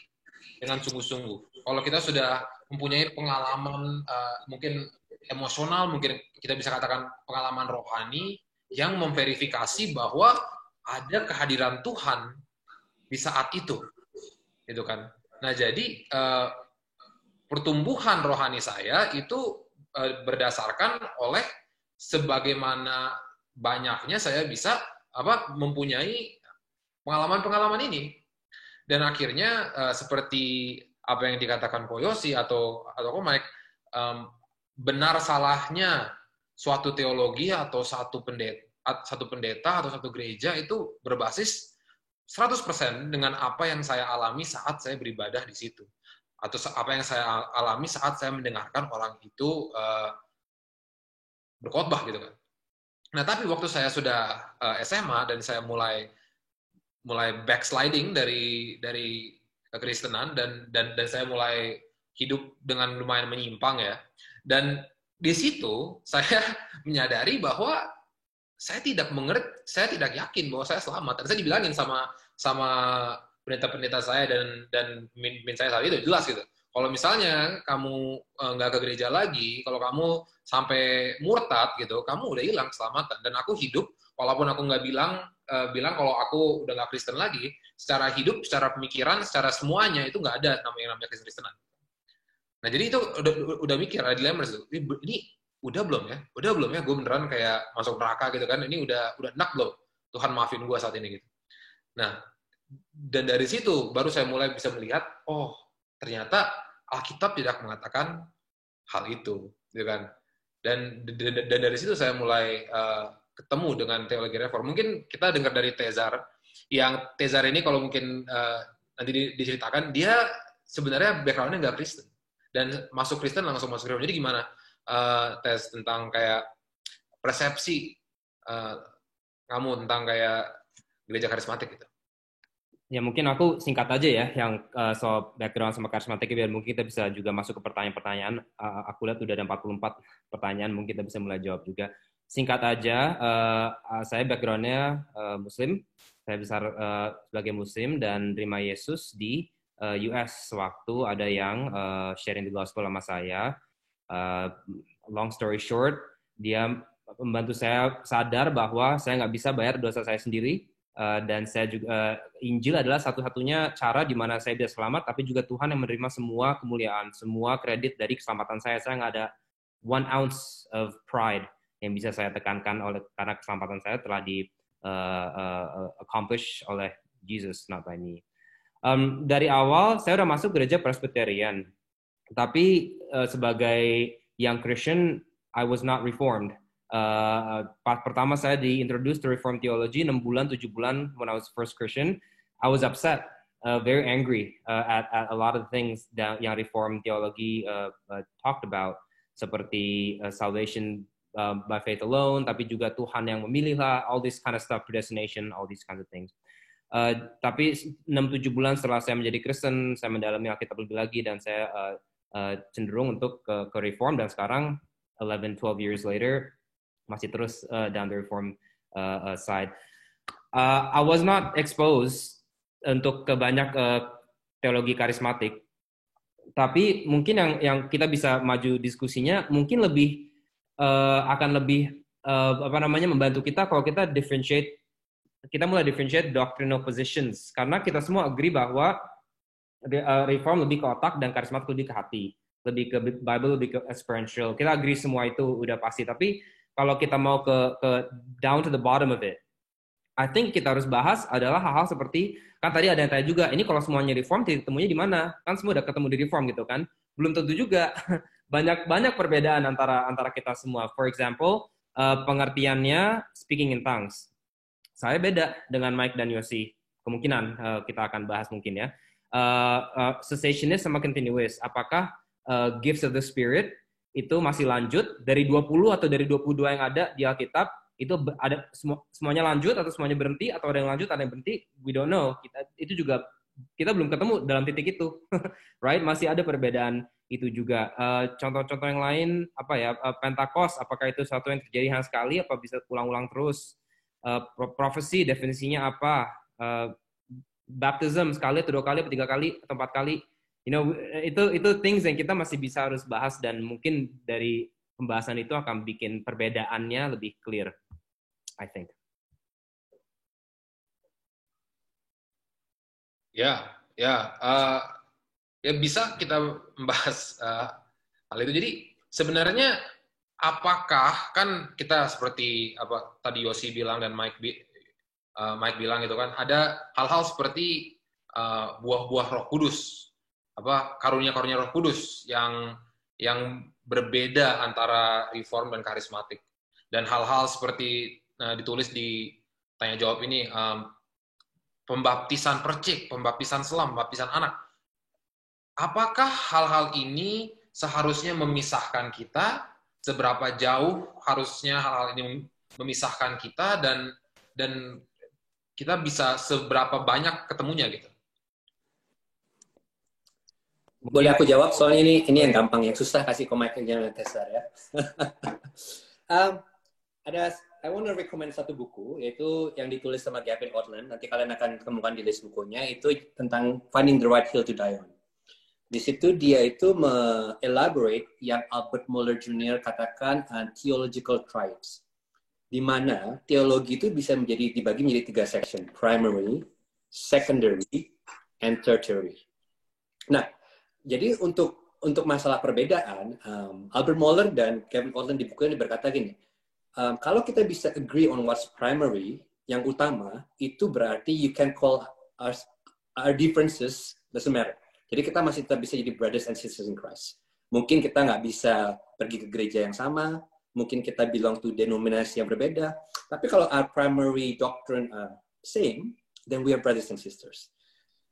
dengan sungguh-sungguh. Kalau kita sudah mempunyai pengalaman mungkin emosional, mungkin kita bisa katakan pengalaman rohani yang memverifikasi bahwa ada kehadiran Tuhan di saat itu, gitu kan. Nah, jadi pertumbuhan rohani saya itu berdasarkan oleh sebagaimana banyaknya saya bisa mempunyai pengalaman-pengalaman ini. Dan akhirnya seperti apa yang dikatakan Ko Yossi atau Ko Mike, benar salahnya suatu teologi atau satu pendeta atau satu gereja itu berbasis 100% dengan apa yang saya alami saat saya beribadah di situ, atau apa yang saya alami saat saya mendengarkan orang itu berkhotbah, gitu kan. Nah, tapi waktu saya sudah SMA dan saya mulai backsliding dari kekristenan dan saya mulai hidup dengan lumayan menyimpang ya. Dan di situ saya menyadari bahwa saya tidak yakin bahwa saya selamat. Dan saya dibilangin sama pendeta-pendeta saya dan pemimpin saya saat itu, jelas gitu. Kalau misalnya kamu nggak ke gereja lagi, kalau kamu sampai murtad gitu, kamu udah hilang keselamatan. Dan aku hidup, walaupun aku nggak bilang kalau aku udah nggak Kristen lagi, secara hidup, secara pemikiran, secara semuanya itu nggak ada namanya Kristenan. Nah, jadi itu udah mikir, ada dilema itu. Ini udah belum ya? Gue beneran kayak masuk neraka gitu kan? Ini udah enak belum? Tuhan maafin gue saat ini gitu. Nah, dan dari situ baru saya mulai bisa melihat, oh ternyata Alkitab tidak mengatakan hal itu, gitu kan? Dan dari situ saya mulai ketemu dengan teologi reform. Mungkin kita dengar dari Tezar, yang Tezar ini kalau mungkin nanti diceritakan, dia sebenarnya background-nya nggak Kristen. Dan masuk Kristen langsung masuk reform. Jadi gimana Tez tentang kayak persepsi kamu tentang kayak gereja karismatik gitu? Ya mungkin aku singkat aja ya, yang soal background sama karismatik, biar mungkin kita bisa juga masuk ke pertanyaan-pertanyaan. Aku lihat udah ada 44 pertanyaan, mungkin kita bisa mulai jawab juga. Singkat aja, saya background-nya Muslim, saya besar sebagai Muslim dan terima Yesus di US waktu ada yang sharing the gospel sama saya. Long story short, dia membantu saya sadar bahwa saya nggak bisa bayar dosa saya sendiri. Dan saya juga Injil adalah satu-satunya cara di mana saya bisa selamat, tapi juga Tuhan yang menerima semua kemuliaan, semua kredit dari keselamatan saya. Saya nggak ada 1 ounce of pride yang bisa saya tekankan karena keselamatan saya telah di accomplish oleh Jesus, not by me. Dari awal saya udah masuk gereja Presbyterian, tapi sebagai young Christian, I was not reformed. Pertama saya diintroduce to Reformed theology 6 bulan, 7 bulan when I was first Christian, I was upset very angry at a lot of things yang reform theology talked about, seperti salvation by faith alone, tapi juga Tuhan yang memilih lah, all this kind of stuff, predestination, all these kind of things. Tapi 6-7 bulan setelah saya menjadi Kristen, saya mendalami Alkitab lebih lagi, dan saya cenderung untuk ke reform, dan sekarang 11-12 years later masih terus down the reform side. I was not exposed untuk ke banyak teologi karismatik, tapi mungkin yang kita bisa maju diskusinya mungkin lebih akan lebih membantu kita kalau kita mulai differentiate doctrinal positions, karena kita semua agree bahwa reform lebih ke otak dan karismatik lebih ke hati, lebih ke Bible, lebih ke experiential. Kita agree semua itu udah pasti, tapi kalau kita mau ke down to the bottom of it, I think kita harus bahas adalah hal-hal seperti, kan tadi ada yang tanya juga, ini kalau semuanya reform, ketemunya di mana? Kan semua udah ketemu di reform gitu kan? Belum tentu juga. Banyak perbedaan antara kita semua. For example, pengertiannya speaking in tongues. Saya beda dengan Mike dan Yosi. Kemungkinan kita akan bahas mungkin ya. Cessationist sama continuous. Apakah gifts of the Spirit itu masih lanjut dari 20 atau dari 22 yang ada di Alkitab, itu ada semuanya lanjut atau semuanya berhenti, atau ada yang lanjut, ada yang berhenti, we don't know. Kita belum ketemu dalam titik itu. Right? Masih ada perbedaan itu juga. Contoh-contoh yang lain, Pentakos, apakah itu satu yang terjadi hanya sekali, apa bisa ulang-ulang terus? Prophecy, definisinya apa? Baptism, sekali atau 2 kali, atau 3 kali, atau 4 kali? Itu things yang kita masih bisa harus bahas, dan mungkin dari pembahasan itu akan bikin perbedaannya lebih clear, I think. Ya bisa kita membahas hal itu. Jadi sebenarnya apakah, kan kita seperti apa tadi Yosi bilang dan Mike bilang itu kan, ada hal-hal seperti buah-buah Roh Kudus, karunia-karunia Roh Kudus yang berbeda antara reform dan karismatik, dan hal-hal seperti ditulis di tanya jawab ini, pembaptisan percik, pembaptisan selam, pembaptisan anak. Apakah hal-hal ini seharusnya memisahkan kita? Seberapa jauh harusnya hal-hal ini memisahkan kita, dan kita bisa seberapa banyak ketemunya gitu? Boleh aku jawab, soalnya ini yang gampang, yang susah kasih ke Mike dan Tessa ya. I want to recommend satu buku, yaitu yang ditulis sama Gavin Ortlund. Nanti kalian akan temukan di list bukunya, itu tentang Finding the Right Hill to Die On. Di situ dia itu elaborate yang Albert Mohler Jr. katakan theological tribes, di mana teologi itu bisa dibagi menjadi 3 section: primary, secondary, and tertiary. Nah, jadi untuk masalah perbedaan, Albert Mohler dan Gavin Ortlund di bukunya berkata gini, kalau kita bisa agree on what's primary, yang utama, itu berarti you can call our differences doesn't matter. Jadi kita masih tetap bisa jadi brothers and sisters in Christ. Mungkin kita nggak bisa pergi ke gereja yang sama, mungkin kita belong to denominasi yang berbeda, tapi kalau our primary doctrine are same, then we are brothers and sisters.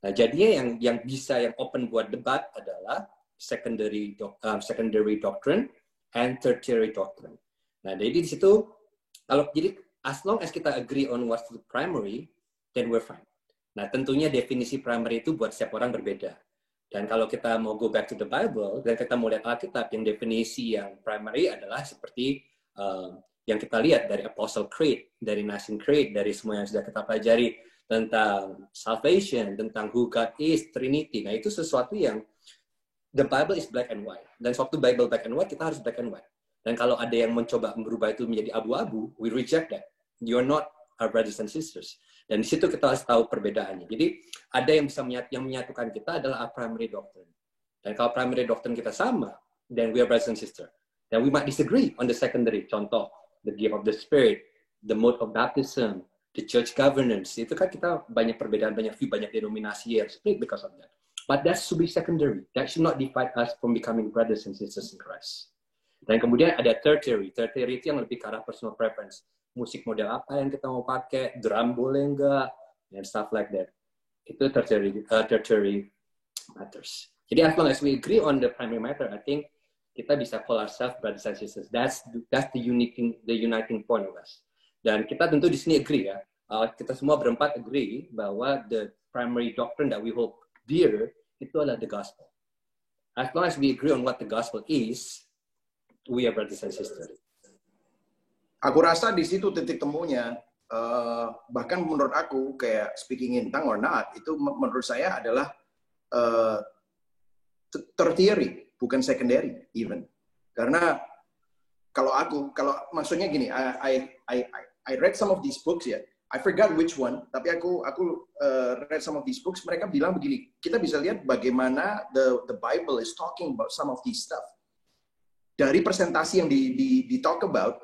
Nah, jadinya yang open buat debat adalah secondary doctrine and tertiary doctrine. Nah, jadi di situ as long as kita agree on what's the primary, then we're fine. Nah, tentunya definisi primary itu buat setiap orang berbeda. Dan kalau kita mau go back to the Bible, dan kita mau lihat Alkitab, yang definisi yang primary adalah seperti yang kita lihat dari Apostle Creed, dari Nicene Creed, dari semua yang sudah kita pelajari tentang salvation, tentang who God is, Trinity. Nah, itu sesuatu yang the Bible is black and white. Dan waktu Bible black and white, kita harus black and white. Dan kalau ada yang mencoba merubah itu menjadi abu-abu, we reject that. You're not our brothers and sisters. Dan di situ kita harus tahu perbedaannya. Jadi ada yang bisa menyatukan kita adalah our primary doctrine. Dan kalau primary doctrine kita sama, then we are brothers and sisters. Then we might disagree on the secondary. Contoh, the gift of the Spirit, the mode of baptism, the church governance. Itu kan kita banyak perbedaan, banyak view, banyak denominasi yang split because of that. But that should be secondary. That should not divide us from becoming brothers and sisters in Christ. Dan kemudian ada tertiary. Tertiary itu yang lebih ke arah personal preference. Musik model apa yang kita mau pakai, drum boleh enggak, and stuff like that. itu tertiary matters. Jadi as long as we agree on the primary matter, I think kita bisa call ourselves brothers and sisters. That's the uniting point of us. Dan kita tentu di sini agree ya. Kita semua berempat agree bahwa the primary doctrine that we hold dear itu adalah the gospel. As long as we agree on what the gospel is, we are brothers and sisters. Aku rasa di situ titik temunya. Bahkan menurut aku kayak speaking in tongue or not itu menurut saya adalah tertiary, bukan secondary even. Karena kalau maksudnya gini, I read some of these books ya. I forgot which one, tapi aku read some of these books. Mereka bilang begini, kita bisa lihat bagaimana the Bible is talking about some of these stuff. Dari presentasi yang di talk about,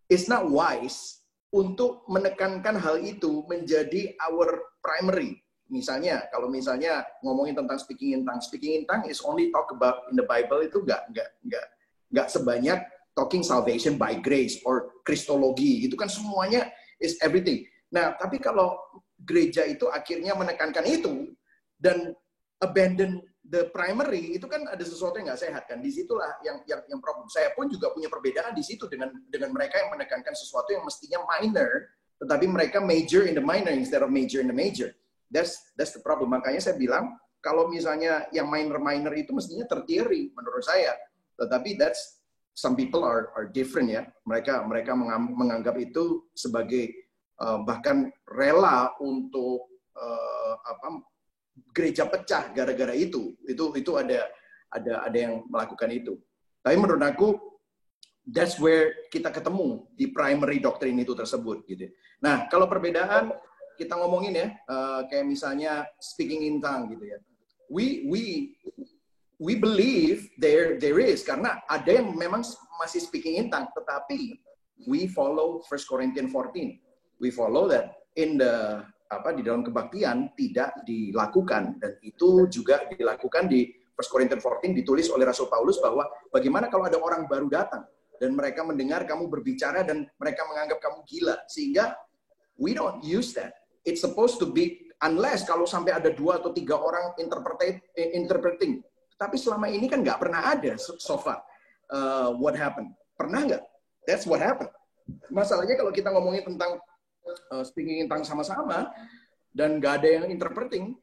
it's not wise untuk menekankan hal itu menjadi our primary. Misalnya, kalau misalnya ngomongin tentang speaking in tongue is only talk about in the Bible itu nggak sebanyak talking salvation by grace or Kristologi. Itu kan semuanya is everything. Nah, tapi kalau gereja itu akhirnya menekankan itu dan abandon the primary, itu kan ada sesuatu yang nggak sehat kan. Disitulah yang problem. Saya pun juga punya perbedaan di situ dengan mereka yang menekankan sesuatu yang mestinya minor, tetapi mereka major in the minor instead of major in the major. That's the problem. Makanya saya bilang kalau misalnya yang minor itu mestinya tertiary menurut saya. Tetapi some people are different ya. Mereka menganggap itu sebagai bahkan rela untuk gereja pecah gara-gara itu ada yang melakukan itu. Tapi menurut aku that's where kita ketemu di primary doctrine itu tersebut gitu. Nah, kalau perbedaan kita ngomongin ya kayak misalnya speaking in tongue gitu ya. We believe there is karena ada yang memang masih speaking in tongue, tetapi we follow 1 Corinthians 14. We follow that in di dalam kebaktian tidak dilakukan, dan itu juga dilakukan di 1 Corinthians 14 ditulis oleh Rasul Paulus bahwa bagaimana kalau ada orang baru datang dan mereka mendengar kamu berbicara dan mereka menganggap kamu gila, sehingga we don't use that. It's supposed to be unless kalau sampai ada 2 atau 3 orang interpreting. Tapi selama ini kan nggak pernah ada so far. What happened? Pernah nggak? That's what happened. Masalahnya kalau kita ngomongin tentang speaking in tongue sama-sama dan nggak ada yang interpreting,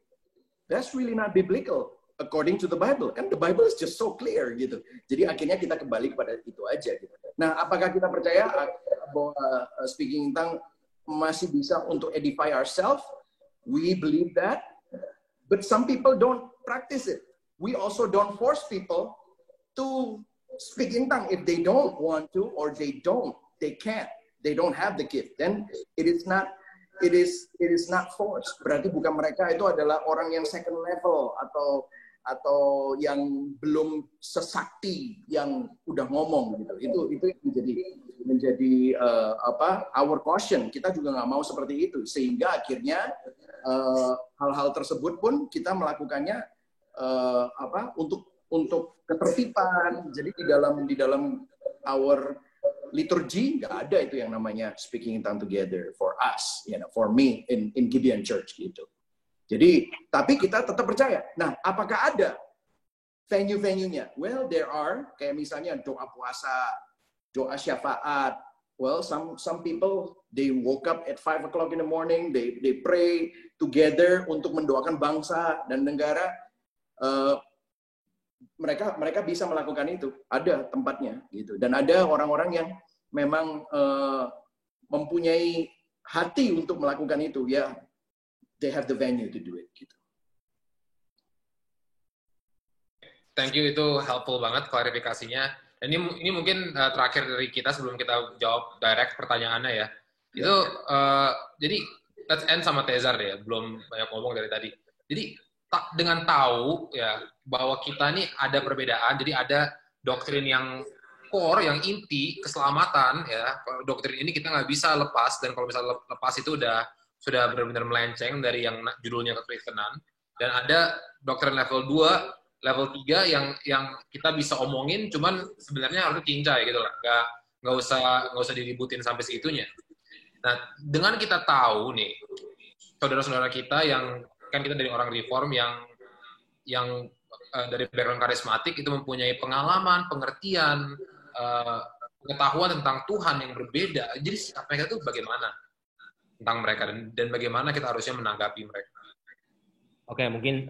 that's really not biblical according to the Bible. Kan the Bible is just so clear gitu. Jadi akhirnya kita kembali kepada itu aja gitu. Nah, apakah kita percaya bahwa speaking in tongue masih bisa untuk edify ourselves? We believe that, but some people don't practice it. We also don't force people to speak in tongue if they don't want to or they can't. They don't have the gift, then it is not forced. Berarti bukan mereka itu adalah orang yang second level atau yang belum sesakti yang udah ngomong gitu. Itu menjadi our caution. Kita juga nggak mau seperti itu, sehingga akhirnya hal-hal tersebut pun kita melakukannya untuk ketertiban. Jadi di dalam our liturgi nggak ada itu yang namanya speaking in tongue together for us, for me in Gideon Church gitu. Jadi tapi kita tetap percaya. Nah, apakah ada venue-nya? Well, there are, kayak misalnya doa puasa, doa syafaat. Well, some people they woke up at 5 o'clock in the morning, they pray together untuk mendoakan bangsa dan negara. Mereka bisa melakukan itu, ada tempatnya gitu, dan ada orang-orang yang memang mempunyai hati untuk melakukan itu, ya they have the venue to do it gitu. Thank you, itu helpful banget klarifikasinya. Dan ini mungkin terakhir dari kita sebelum kita jawab direct pertanyaannya ya. Itu jadi let's end sama Tezar deh ya, belum banyak ngomong dari tadi. Jadi dengan tahu ya bahwa kita nih ada perbedaan, jadi ada doktrin yang core, yang inti keselamatan ya. Doktrin ini kita nggak bisa lepas, dan kalau misalnya lepas itu sudah benar-benar melenceng dari yang judulnya kekristenan. Dan ada doktrin level 2, level 3 yang kita bisa omongin, cuman sebenarnya harus cincai gitu lah, nggak usah diributin sampai segitunya. Nah, dengan kita tahu nih saudara-saudara kita yang kan kita dari orang reform yang dari background karismatik itu mempunyai pengalaman, pengertian, pengetahuan tentang Tuhan yang berbeda. Jadi sikap mereka itu bagaimana tentang mereka dan bagaimana kita harusnya menanggapi mereka. Oke, mungkin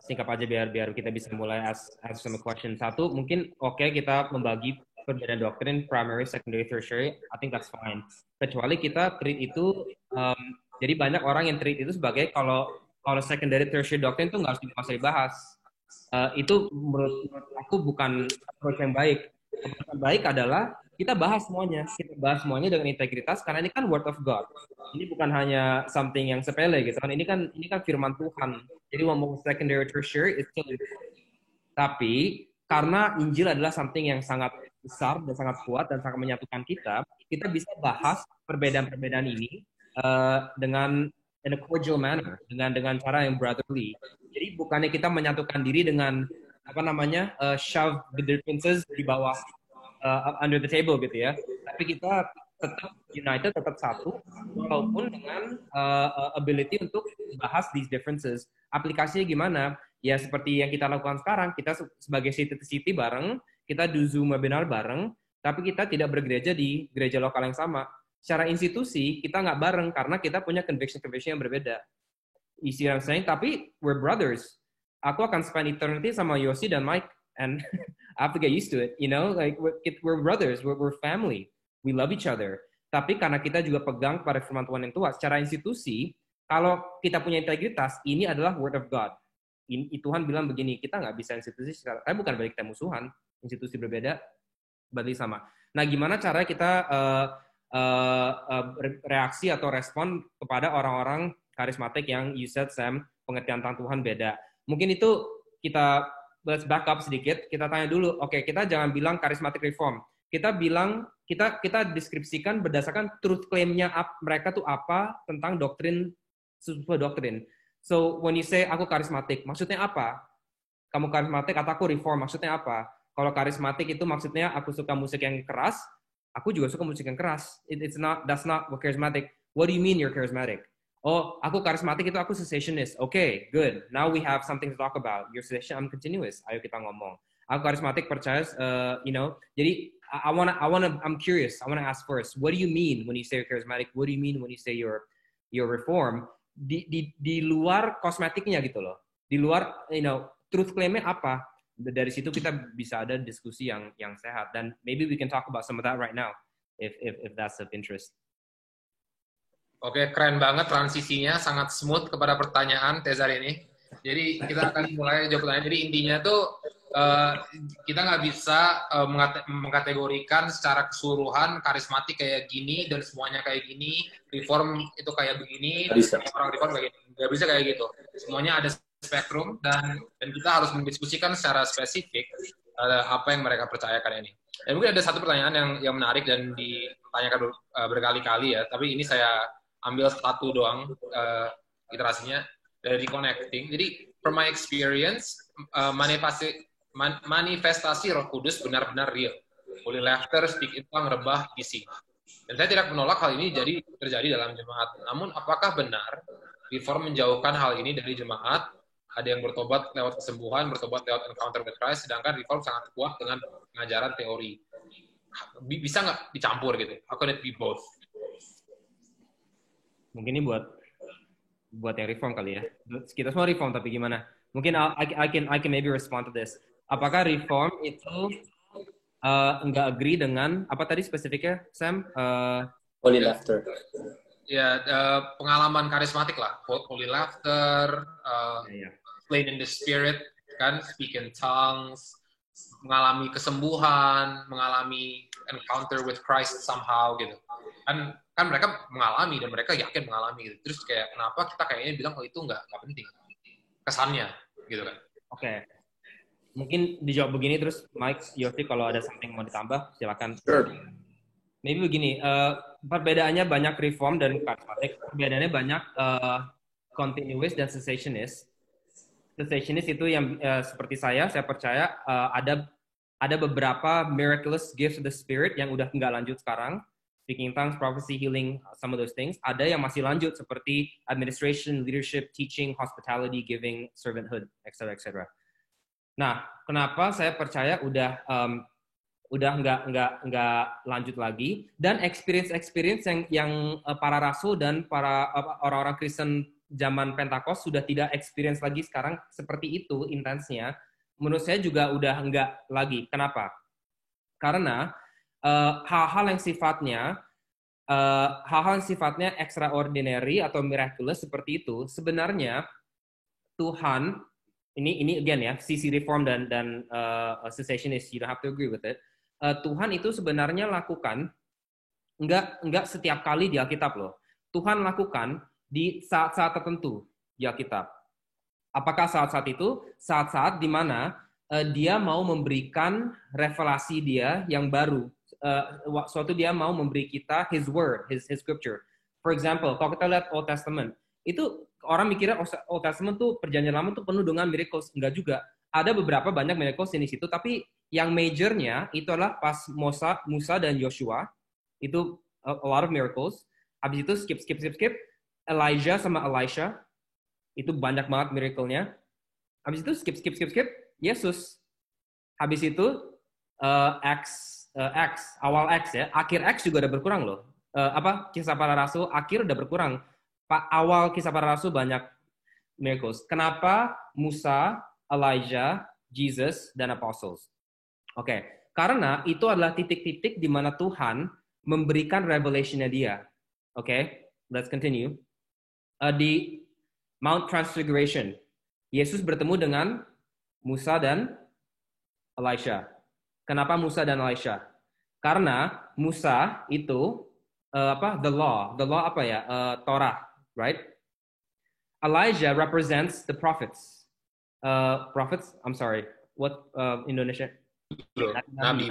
singkat aja biar kita bisa mulai ask some question. Satu, mungkin kita membagi perbedaan doktrin primary, secondary, tertiary. I think that's fine. Kecuali kita treat itu, jadi banyak orang yang treat itu sebagai kalau secondary, tertiary doktrin itu nggak harus dibahas. Itu menurut aku bukan approach yang baik. Approach yang baik adalah kita bahas semuanya. Kita bahas semuanya dengan integritas karena ini kan word of God. Ini bukan hanya something yang sepele gitu kan. Ini kan firman Tuhan. Jadi ngomong secondary, tertiary itu still. Tapi karena Injil adalah something yang sangat besar dan sangat kuat dan sangat menyatukan kita bisa bahas perbedaan-perbedaan ini dengan in a cordial manner, dengan cara yang brotherly. Jadi bukannya kita menyatukan diri dengan shove the differences di bawah under the table gitu ya. Tapi kita tetap united, tetap satu, walaupun dengan ability untuk bahas these differences. Aplikasinya gimana? Ya seperti yang kita lakukan sekarang, kita sebagai city to city bareng, kita do Zoom webinar bareng, tapi kita tidak bergereja di gereja lokal yang sama. Secara institusi, kita nggak bareng karena kita punya conviction yang berbeda. You see what I'm saying? Tapi we're brothers. Aku akan spend eternity sama Yosi dan Mike, and I have to get used to it. You know, like we're brothers, we're family, we love each other. Tapi karena kita juga pegang pada firman Tuhan yang tua, secara institusi, kalau kita punya integritas, ini adalah word of God. Tuhan bilang begini, kita nggak bisa institusi, tapi bukan berarti kita musuhan, institusi berbeda, berarti sama. Nah, gimana cara kita reaksi atau respon kepada orang-orang karismatik yang you said, Sam, pengertian tentang Tuhan beda. Mungkin itu kita let's back up sedikit, kita tanya dulu, oke, kita jangan bilang karismatik reform. Kita bilang, kita deskripsikan berdasarkan truth claim-nya mereka tuh apa tentang doktrin, sebuah doktrin. So, when you say aku karismatik, maksudnya apa? Kamu karismatik atau aku reform, maksudnya apa? Kalau karismatik itu maksudnya aku suka musik yang keras, aku juga suka musik yang keras. That's not what charismatic. What do you mean you're charismatic? Oh, aku karismatik itu aku cessationist. Okay, good. Now we have something to talk about. Your cessation, I'm continuous. Ayo kita ngomong. Aku karismatik percaya, Jadi I'm curious. I wanna ask first. What do you mean when you say you're charismatic? What do you mean when you say you're reform? Di luar kosmetiknya gitu loh. Di luar, truth claim-nya apa? Dari situ kita bisa ada diskusi yang sehat. Dan maybe we can talk about some of that right now, if that's of interest. Oke, keren banget transisinya, sangat smooth kepada pertanyaan Tezar ini. Jadi kita akan mulai jawab pertanyaan. Jadi intinya tuh kita nggak bisa mengkategorikan secara keseluruhan karismatik kayak gini dan semuanya kayak gini, reform itu kayak begini, orang reform kayak gini. Nggak bisa kayak gitu. Semuanya ada spektrum dan kita harus mendiskusikan secara spesifik apa yang mereka percayakan ini. Dan mungkin ada satu pertanyaan yang menarik dan ditanyakan berkali-kali ya, tapi ini saya ambil satu doang iterasinya dari connecting. Jadi from my experience manifestasi Roh Kudus benar-benar real. Holy laughter, speak in tongue, rebah, isi. Dan saya tidak menolak hal ini terjadi dalam jemaat. Namun apakah benar reform menjauhkan hal ini dari jemaat? Ada yang bertobat lewat kesembuhan, bertobat lewat encounter with Christ, sedangkan reform sangat kuat dengan pengajaran teori. Bisa nggak dicampur gitu? How can it be both? Mungkin ini buat yang reform kali ya. Kita semua reform, tapi gimana? Mungkin I can maybe respond to this. Apakah reform itu nggak agree dengan apa tadi spesifiknya, Sam? Holy laughter. Ya, pengalaman karismatik lah. Holy laughter, plain in the spirit, kan, speak in tongues, mengalami kesembuhan, mengalami encounter with Christ somehow gitu. Kan mereka mengalami dan mereka yakin mengalami gitu. Terus kayak kenapa kita kayaknya bilang itu nggak penting kesannya gitu kan? Oke. Mungkin dijawab begini terus Mike, Yofi kalau ada something mau ditambah silakan. Sure. Maybe begini, perbedaannya banyak reform dan karismatik. Perbedaannya banyak continuous dan cessationist. Cessationist itu yang seperti saya percaya ada beberapa miraculous gifts of the Spirit yang udah nggak lanjut sekarang. speaking in tongues, prophecy, healing, some of those things. Ada yang masih lanjut seperti administration, leadership, teaching, hospitality, giving, servanthood, etc. etc. Nah, kenapa saya percaya udah nggak lanjut lagi, dan experience yang para rasul dan para orang-orang Kristen zaman Pentakost sudah tidak experience lagi sekarang seperti itu intensnya. Menurut saya juga udah nggak lagi. Kenapa? Karena hal-hal yang sifatnya extraordinary atau miraculous seperti itu, sebenarnya Tuhan, ini again ya, sisi reform dan cessationist, you don't have to agree with it. Tuhan itu sebenarnya lakukan nggak setiap kali di Alkitab loh. Tuhan lakukan di saat-saat tertentu di Alkitab. Apakah saat-saat itu? Saat-saat di mana dia mau memberikan revelasi dia yang baru. Suatu dia mau memberi kita his word, his scripture. For example, kalau kita lihat Old Testament, itu orang mikirnya Old Testament tuh perjanjian lama tuh penuh dengan miracles. Enggak juga. Ada beberapa banyak miracles di situ, tapi yang majornya itu adalah pas Musa dan Joshua, itu a lot of miracles. Habis itu skip. Elijah sama Elisha, itu banyak banget miracle-nya. Habis itu skip. Yesus. Habis itu awal Acts ya. Akhir Acts juga udah berkurang loh. Kisah para rasul akhir udah berkurang. Awal kisah para rasul banyak miracles. Kenapa Musa, Elijah, Jesus, dan apostles? Oke, karena itu adalah titik-titik di mana Tuhan memberikan revelation-nya dia. Oke, let's continue. Di Mount Transfiguration, Yesus bertemu dengan Musa dan Elisha. Kenapa Musa dan Elisha? Karena Musa itu the law apa ya? Torah, right? Elijah represents the prophets. I'm sorry. What Indonesia? Nabi.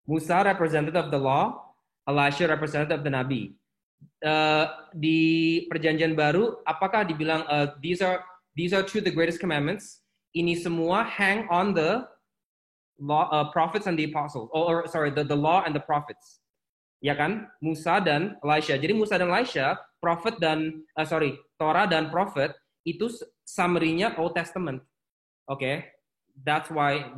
Musa representative of the law, Elisha representative of the Nabi. Di Perjanjian Baru, apakah dibilang these are two the greatest commandments? Ini semua hang on the law, prophets and the apostles. The law and the prophets. Ya kan? Musa dan Elisha. Jadi Musa dan Elisha, Torah dan prophet itu summary-nya Old Testament. Okay? That's why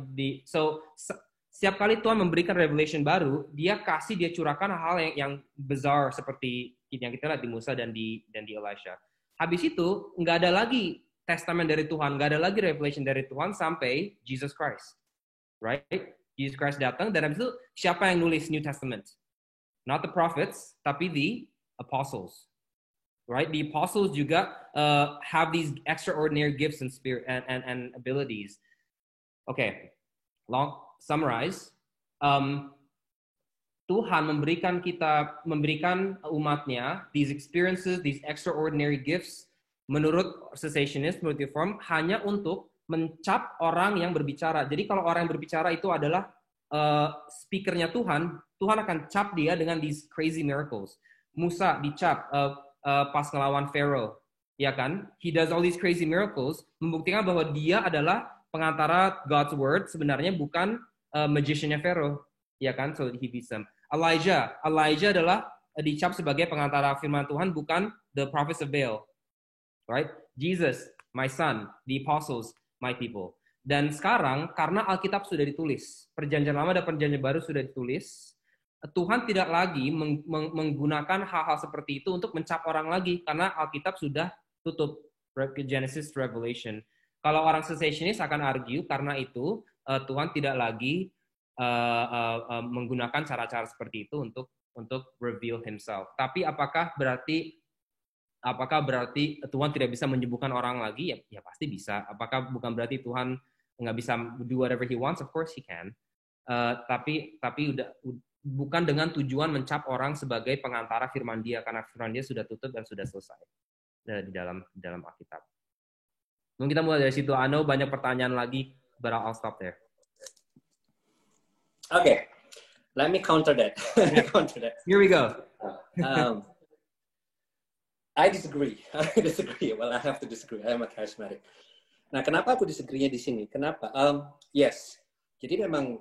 setiap kali Tuhan memberikan revelation baru, dia curahkan hal yang bizarre seperti yang kita lihat di Musa dan di Elisha. Habis itu nggak ada lagi testament dari Tuhan, nggak ada lagi revelation dari Tuhan sampai Jesus Christ, right? Jesus Christ datang, dan habis itu siapa yang nulis New Testament? Not the prophets, tapi the apostles, right? The apostles juga have these extraordinary gifts and spirit and abilities. Okay, summarize. Tuhan memberikan umatnya these experiences, these extraordinary gifts menurut cessationist, menurut reform, hanya untuk mencap orang yang berbicara. Jadi kalau orang yang berbicara itu adalah speakernya Tuhan akan cap dia dengan these crazy miracles. Musa dicap pas ngelawan Pharaoh, ya kan? He does all these crazy miracles, membuktikan bahwa dia adalah pengantara God's word, sebenarnya bukan magiciannya Pharaoh, ya kan? So he beats them. Elijah adalah dicap sebagai pengantara firman Tuhan, bukan the prophets of Baal, right? Jesus, my son, the apostles, my people. Dan sekarang karena Alkitab sudah ditulis, Perjanjian Lama dan Perjanjian Baru sudah ditulis, Tuhan tidak lagi menggunakan hal-hal seperti itu untuk mencap orang lagi, karena Alkitab sudah tutup, Genesis to Revelation. Kalau orang cessationist akan argue karena itu Tuhan tidak lagi menggunakan cara-cara seperti itu untuk reveal himself. Tapi apakah berarti Tuhan tidak bisa menyembuhkan orang lagi? Ya pasti bisa. Apakah bukan berarti Tuhan nggak bisa do whatever he wants? Of course he can. Tapi bukan dengan tujuan mencap orang sebagai pengantara firman dia, karena firman dia sudah tutup dan sudah selesai di dalam Alkitab. Mungkin kita mulai dari situ. I know banyak pertanyaan lagi, but I'll stop there. Okay, let me counter that. Here we go. I disagree. Well, I have to disagree. I'm a charismatic. Nah, kenapa aku disagree-nya di sini? Kenapa? Yes. Jadi memang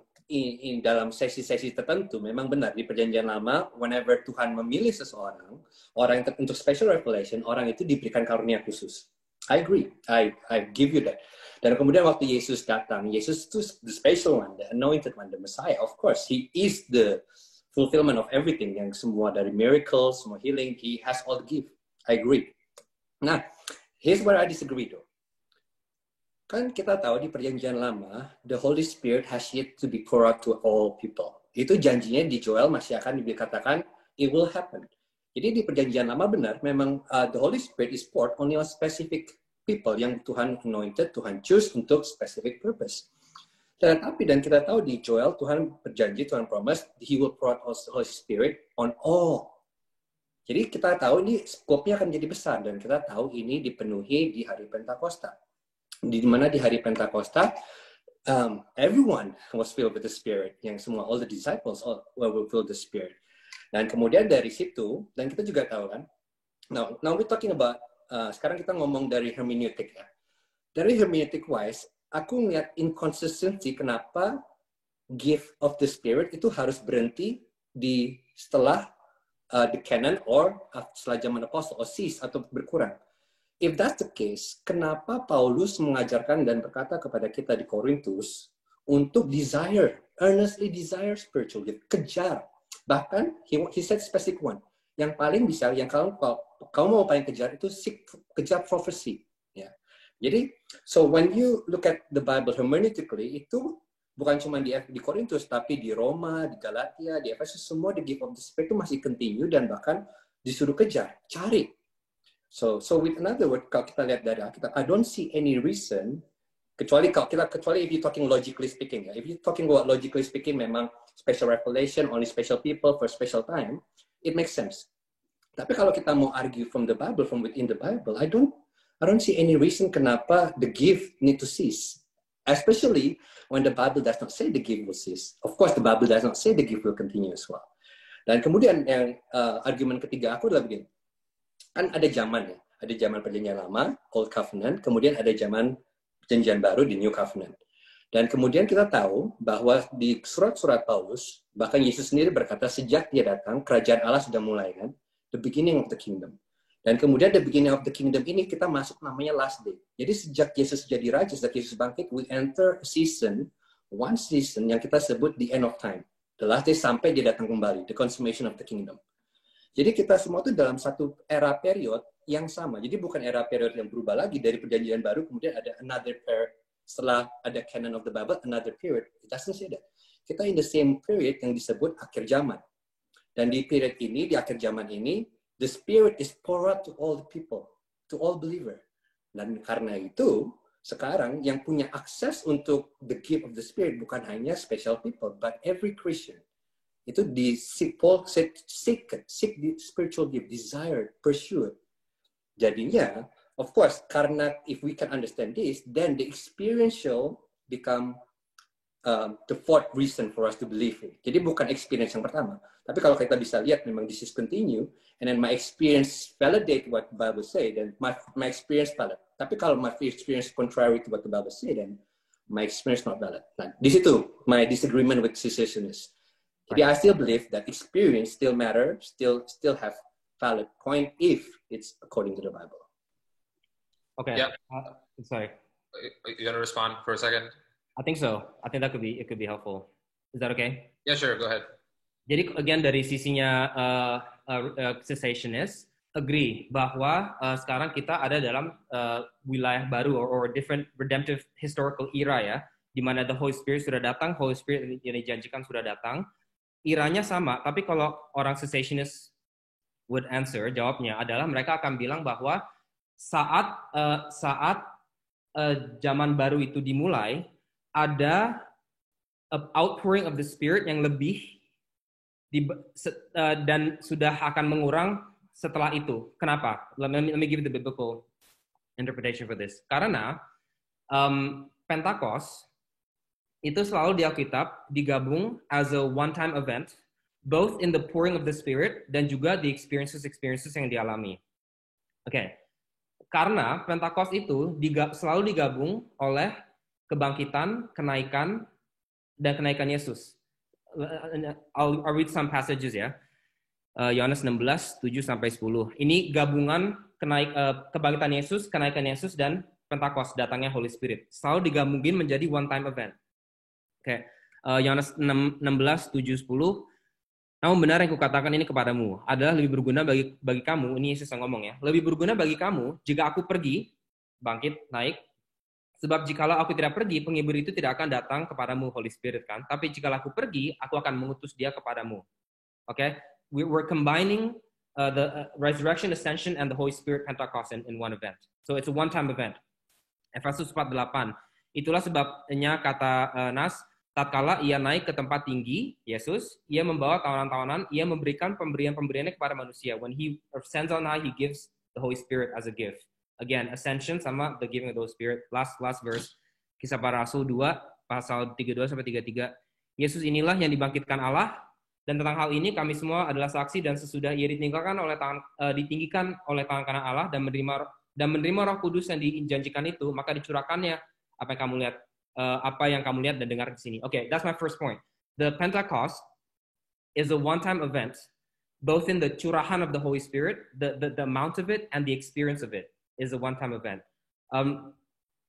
dalam sesi-sesi tertentu memang benar di Perjanjian Lama, whenever Tuhan memilih seseorang, orang untuk special revelation, orang itu diberikan karunia khusus. I agree, I give you that. Dan kemudian waktu Yesus datang, Yesus itu the special one, the anointed one, the Messiah. Of course, he is the fulfillment of everything, yang semua dari miracles, semua healing, he has all the gift. I agree. Nah, here's where I disagree though. Kan kita tahu di Perjanjian Lama, the Holy Spirit has yet to be poured out to all people. Itu janjinya di Joel masih akan dikatakan, it will happen. Jadi di Perjanjian Lama benar, memang the Holy Spirit is poured only on specific people yang Tuhan anointed, Tuhan choose untuk specific purpose. Tetapi dan kita tahu di Joel, Tuhan berjanji, Tuhan promise, He will pour out the Holy Spirit on all. Jadi kita tahu ini skopnya akan jadi besar, dan kita tahu ini dipenuhi di hari Pentakosta. Di mana di hari Pentakosta, everyone was filled with the Spirit. Yang semua, all the disciples were filled with the Spirit. Dan kemudian dari situ, dan kita juga tahu kan, now we're talking about, sekarang kita ngomong dari hermeneutik ya. Dari hermeneutik wise, aku ngeliat inconsistency kenapa gift of the Spirit itu harus berhenti di setelah the canon or setelah zaman apostle, or cease atau berkurang. If that's the case, kenapa Paulus mengajarkan dan berkata kepada kita di Korintus untuk earnestly desire spiritual gift, kejar. Bahkan, he said specific one. Yang paling bisa, yang kalau mau paling kejar itu kejar prophecy. Ya. Jadi, so when you look at the Bible hermeneutically, itu bukan cuma di Korintus, tapi di Roma, di Galatia, di Efesus, semua the gift of the Spirit itu masih continue dan bahkan disuruh kejar, cari. So with another word, kalau kita lihat dari Alkitab, I don't see any reason, kecuali if you're talking logically speaking, ya. If you're talking about logically speaking, memang special revelation, only special people for special time, it makes sense. Tapi kalau kita mau argue from the Bible, from within the Bible, I don't see any reason kenapa the gift need to cease. Especially when the Bible does not say the gift will cease. Of course, the Bible does not say the gift will continue as well. Dan kemudian yang argumen ketiga aku adalah begini. Kan ada zaman ya, ada zaman Perjanjian Lama, Old Covenant, kemudian ada zaman Perjanjian Baru di New Covenant. Dan kemudian kita tahu bahwa di surat-surat Paulus, bahkan Yesus sendiri berkata sejak dia datang, kerajaan Allah sudah mulai kan, the beginning of the kingdom. Dan kemudian the beginning of the kingdom ini kita masuk namanya last day. Jadi sejak Yesus jadi raja, sejak Yesus bangkit, we enter one season yang kita sebut the end of time. The last day sampai dia datang kembali, the consummation of the kingdom. Jadi kita semua itu dalam satu era period yang sama. Jadi bukan era period yang berubah lagi dari Perjanjian Baru, kemudian ada another period, setelah ada canon of the Bible, another period. It doesn't say that. Kita in the same period yang disebut akhir zaman. Dan di period ini, di akhir zaman ini, the Spirit is poured out to all the people, to all believer. Dan karena itu, sekarang yang punya akses untuk the gift of the Spirit bukan hanya special people, but every Christian. Itu Paul seek the spiritual gift, desire, pursue it. Jadinya, of course, karena if we can understand this, then the experiential become the fourth reason for us to believe it. Jadi bukan experience yang pertama. Tapi kalau kita bisa lihat, memang this is continue, and then my experience validate what the Bible say, then my experience valid. Tapi kalau my experience contrary to what the Bible say, then my experience not valid. Nah, di situ my disagreement with cessationists. Jadi I still believe that experience still matter, still have valid point if it's according to the Bible. Okay. Yeah. Sorry. You gonna respond for a second? I think so. I think it could be helpful. Is that okay? Yeah, sure. Go ahead. Jadi again dari sisinya cessationist, agree bahwa sekarang kita ada dalam wilayah baru or different redemptive historical era ya, di mana the Holy Spirit sudah datang, Holy Spirit yang dijanjikan sudah datang. Iranya sama, tapi kalau orang cessationist would answer, jawabnya adalah mereka akan bilang bahwa saat zaman baru itu dimulai, ada outpouring of the Spirit yang lebih dan sudah akan mengurang setelah itu. Kenapa? Let me give you the biblical interpretation for this. Karena Pentecost itu selalu di Alkitab digabung as a one-time event, both in the pouring of the Spirit dan juga di experiences yang dialami. Oke. Karena Pentecost itu selalu digabung oleh kebangkitan, kenaikan, dan kenaikan Yesus. I'll read some passages ya. Yohanes 16, 7-10. Ini gabungan kebangkitan Yesus, kenaikan Yesus, dan Pentakos, datangnya Holy Spirit. Selalu digabungin menjadi one time event. Oke. Yohanes 16, 7, 10. Namun benar yang kukatakan ini kepadamu adalah lebih berguna bagi kamu, ini Yesus yang ngomong ya, lebih berguna bagi kamu jika aku pergi, bangkit, naik, sebab jikalau aku tidak pergi, penghibur itu tidak akan datang kepadamu, Holy Spirit kan, tapi jikalau aku pergi, aku akan mengutus dia kepadamu. Okay? We're combining the resurrection, ascension, and the Holy Spirit Pentecost in one event. So it's a one-time event. Efesus 4:8. Itulah sebabnya kata Nas, tatkala ia naik ke tempat tinggi, Yesus, ia membawa tawanan-tawanan, ia memberikan pemberian-pemberiannya kepada manusia. When he ascends on high, he gives the Holy Spirit as a gift. Again, ascension sama the giving of the Holy Spirit. Last verse, Kisah Para Rasul 2, pasal 32-33. Yesus inilah yang dibangkitkan Allah, dan tentang hal ini kami semua adalah saksi, dan sesudah ia ditinggikan oleh tangan kanan Allah dan menerima Roh Kudus yang dijanjikan itu, maka dicurahkannya apa yang kamu lihat dan dengar di sini. Okay, that's my first point. The Pentecost is a one-time event, both in the curahan of the Holy Spirit, the amount of it, and the experience of it is a one-time event.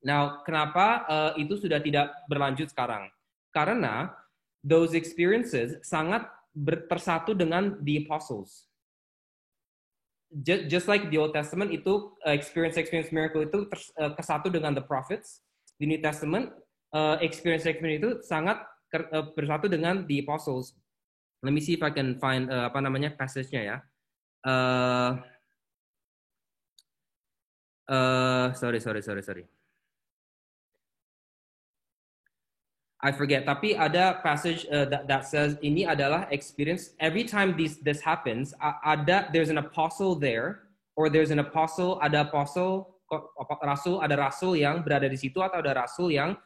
Now, kenapa itu sudah tidak berlanjut sekarang? Karena those experiences sangat tersatu dengan the apostles. Just like the Old Testament itu experience miracle itu kesatu dengan the prophets. Di New Testament experience itu sangat bersatu dengan the apostles. Let me see if I can find passage-nya ya. Sorry. I forget. Tapi ada passage that says ini adalah experience. Every time this happens, there's an apostle there, or there's an apostle, ada rasul yang berada di situ, atau ada rasul yang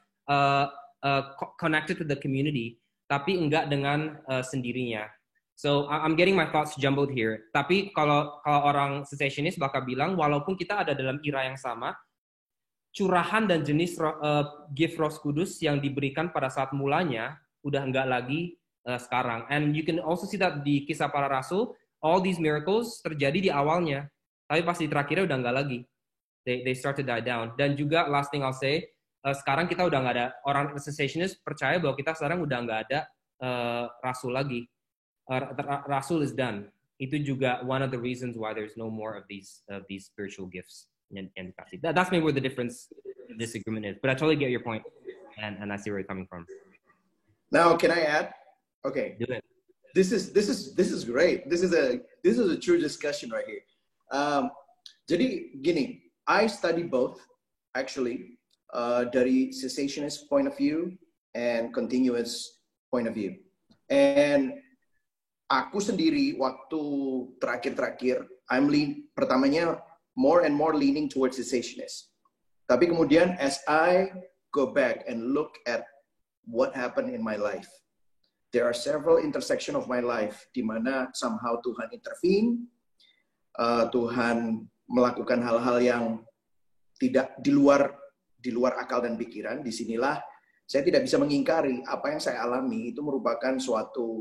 connected to the community, tapi enggak dengan sendirinya. So I'm getting my thoughts jumbled here. Tapi kalau orang cessationist bakal bilang, walaupun kita ada dalam era yang sama, curahan dan jenis gift Roh Kudus yang diberikan pada saat mulanya udah enggak lagi sekarang. And you can also see that di Kisah Para Rasul, all these miracles terjadi di awalnya, tapi pas di terakhirnya udah enggak lagi. They start to die down. Dan juga last thing I'll say, sekarang kita udah nggak ada, orang cessationist percaya bahwa kita sekarang udah nggak ada rasul lagi. Rasul is done. Itu juga one of the reasons why there's no more of these spiritual gifts yang dikasih. That's maybe where the disagreement is. But I totally get your point, and I see where you're coming from. Now, can I add? Okay. Do it. This is great. This is a true discussion right here. Jadi gini, I study both actually. Dari cessationist point of view and continuous point of view. And aku sendiri waktu terakhir, pertamanya more and more leaning towards cessationist. Tapi kemudian as I go back and look at what happened in my life, there are several intersection of my life di mana somehow Tuhan intervene, Tuhan melakukan hal-hal yang tidak di luar akal dan pikiran. Disinilah saya tidak bisa mengingkari apa yang saya alami itu merupakan suatu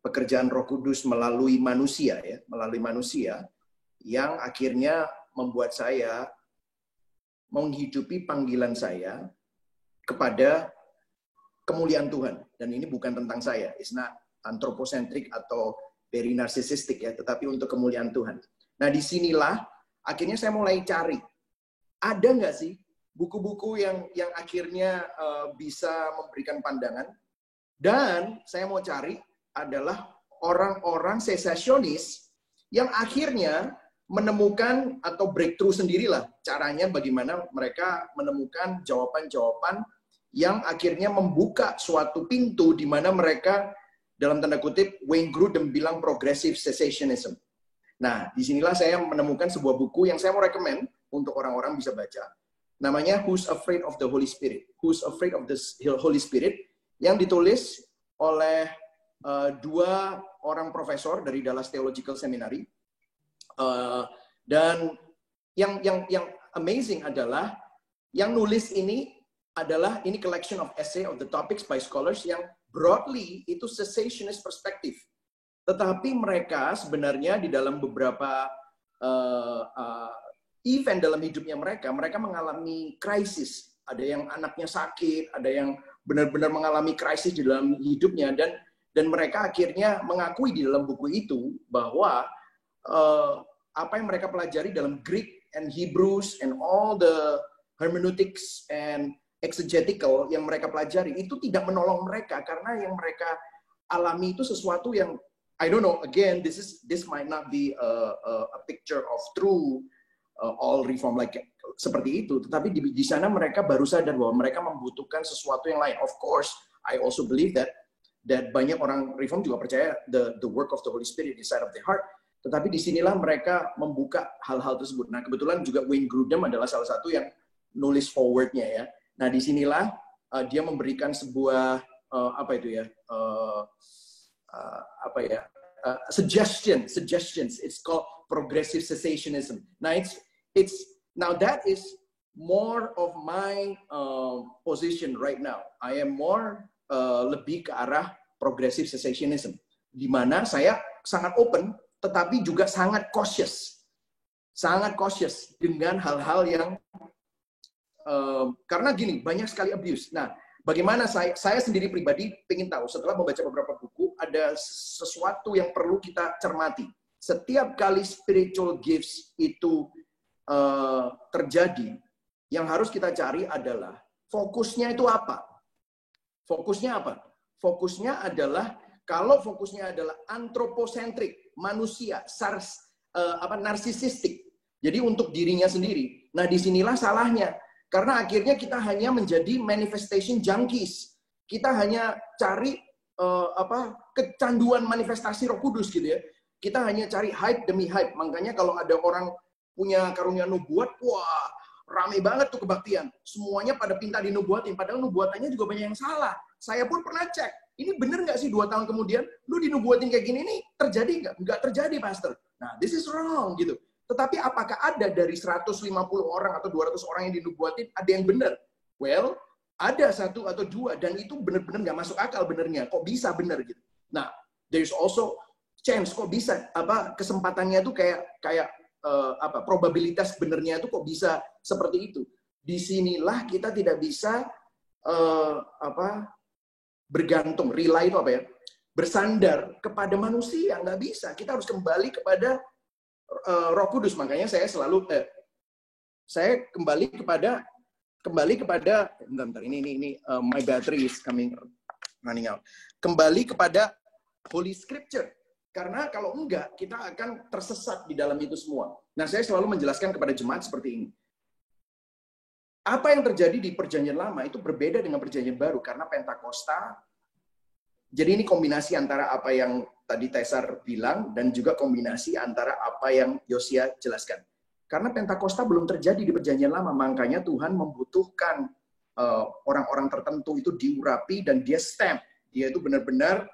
pekerjaan Roh Kudus melalui manusia yang akhirnya membuat saya menghidupi panggilan saya kepada kemuliaan Tuhan. Dan ini bukan tentang saya, it's not anthropocentric atau very narcissistic ya, tetapi untuk kemuliaan Tuhan. Nah, disinilah akhirnya saya mulai cari, ada nggak sih buku-buku yang akhirnya bisa memberikan pandangan. Dan saya mau cari adalah orang-orang sesasionis yang akhirnya menemukan atau breakthrough sendirilah caranya bagaimana mereka menemukan jawaban-jawaban yang akhirnya membuka suatu pintu di mana mereka, dalam tanda kutip, Wayne Grudem bilang progressive cessationism. Nah, disinilah saya menemukan sebuah buku yang saya mau rekomend untuk orang-orang bisa baca. Namanya Who's Afraid of the Holy Spirit? Who's Afraid of the Holy Spirit? Yang ditulis oleh dua orang profesor dari Dallas Theological Seminary. Dan yang amazing adalah yang nulis ini adalah ini collection of essay of the topics by scholars yang broadly itu cessationist perspective. Tetapi mereka sebenarnya di dalam beberapa event dalam hidupnya mereka mengalami krisis. Ada yang anaknya sakit, ada yang benar-benar mengalami krisis di dalam hidupnya, dan mereka akhirnya mengakui di dalam buku itu bahwa apa yang mereka pelajari dalam Greek and Hebrews and all the hermeneutics and exegetical yang mereka pelajari itu tidak menolong mereka, karena yang mereka alami itu sesuatu yang I don't know, again this might not be a picture of true all reform like seperti itu, tetapi di sana mereka baru sadar bahwa mereka membutuhkan sesuatu yang lain. Of course, I also believe that banyak orang reform juga percaya the work of the Holy Spirit inside of the heart. Tetapi disinilah mereka membuka hal-hal tersebut. Nah, kebetulan juga Wayne Grudem adalah salah satu yang nulis forward-nya ya. Nah, disinilah dia memberikan sebuah suggestions. It's called progressive cessationism. Nah, now that is more of my position right now. I am more lebih ke arah progressive cessationism, di mana saya sangat open, tetapi juga sangat cautious dengan hal-hal yang karena gini, banyak sekali abuse. Nah, bagaimana saya sendiri pribadi pengen tahu, setelah membaca beberapa buku, ada sesuatu yang perlu kita cermati. Setiap kali spiritual gifts itu terjadi, yang harus kita cari adalah fokusnya itu apa? Fokusnya apa? Fokusnya adalah, kalau fokusnya adalah antroposentrik, manusia, narsisistik. Jadi untuk dirinya sendiri. Nah, disinilah salahnya. Karena akhirnya kita hanya menjadi manifestation junkies. Kita hanya cari kecanduan manifestasi Roh Kudus gitu ya. Kita hanya cari hype demi hype. Makanya kalau ada orang punya karunia nubuat, wah, rame banget tuh kebaktian. Semuanya pada pinta dinubuatin, padahal nubuatannya juga banyak yang salah. Saya pun pernah cek, ini bener nggak sih 2 tahun kemudian, lu dinubuatin kayak gini, nih terjadi nggak? Nggak terjadi, Pastor. Nah, this is wrong, gitu. Tetapi apakah ada dari 150 orang atau 200 orang yang dinubuatin, ada yang benar? Well, ada 1 atau 2, dan itu benar-benar nggak masuk akal benernya. Kok bisa benar gitu? Nah, there's also chance, kok bisa, kesempatannya tuh kayak probabilitas benernya itu kok bisa seperti itu. Disinilah kita tidak bisa bergantung, rely itu bersandar kepada manusia, nggak bisa. Kita harus kembali kepada Roh Kudus. Makanya saya selalu saya kembali kepada bentar, ini my battery is running out. Kembali kepada Holy Scripture. Karena kalau enggak, kita akan tersesat di dalam itu semua. Nah, saya selalu menjelaskan kepada jemaat seperti ini. Apa yang terjadi di Perjanjian Lama itu berbeda dengan Perjanjian Baru, karena Pentakosta. Jadi ini kombinasi antara apa yang tadi Tesar bilang, dan juga kombinasi antara apa yang Yosia jelaskan. Karena Pentakosta belum terjadi di Perjanjian Lama, makanya Tuhan membutuhkan orang-orang tertentu itu diurapi, dan dia stamp. Dia itu benar-benar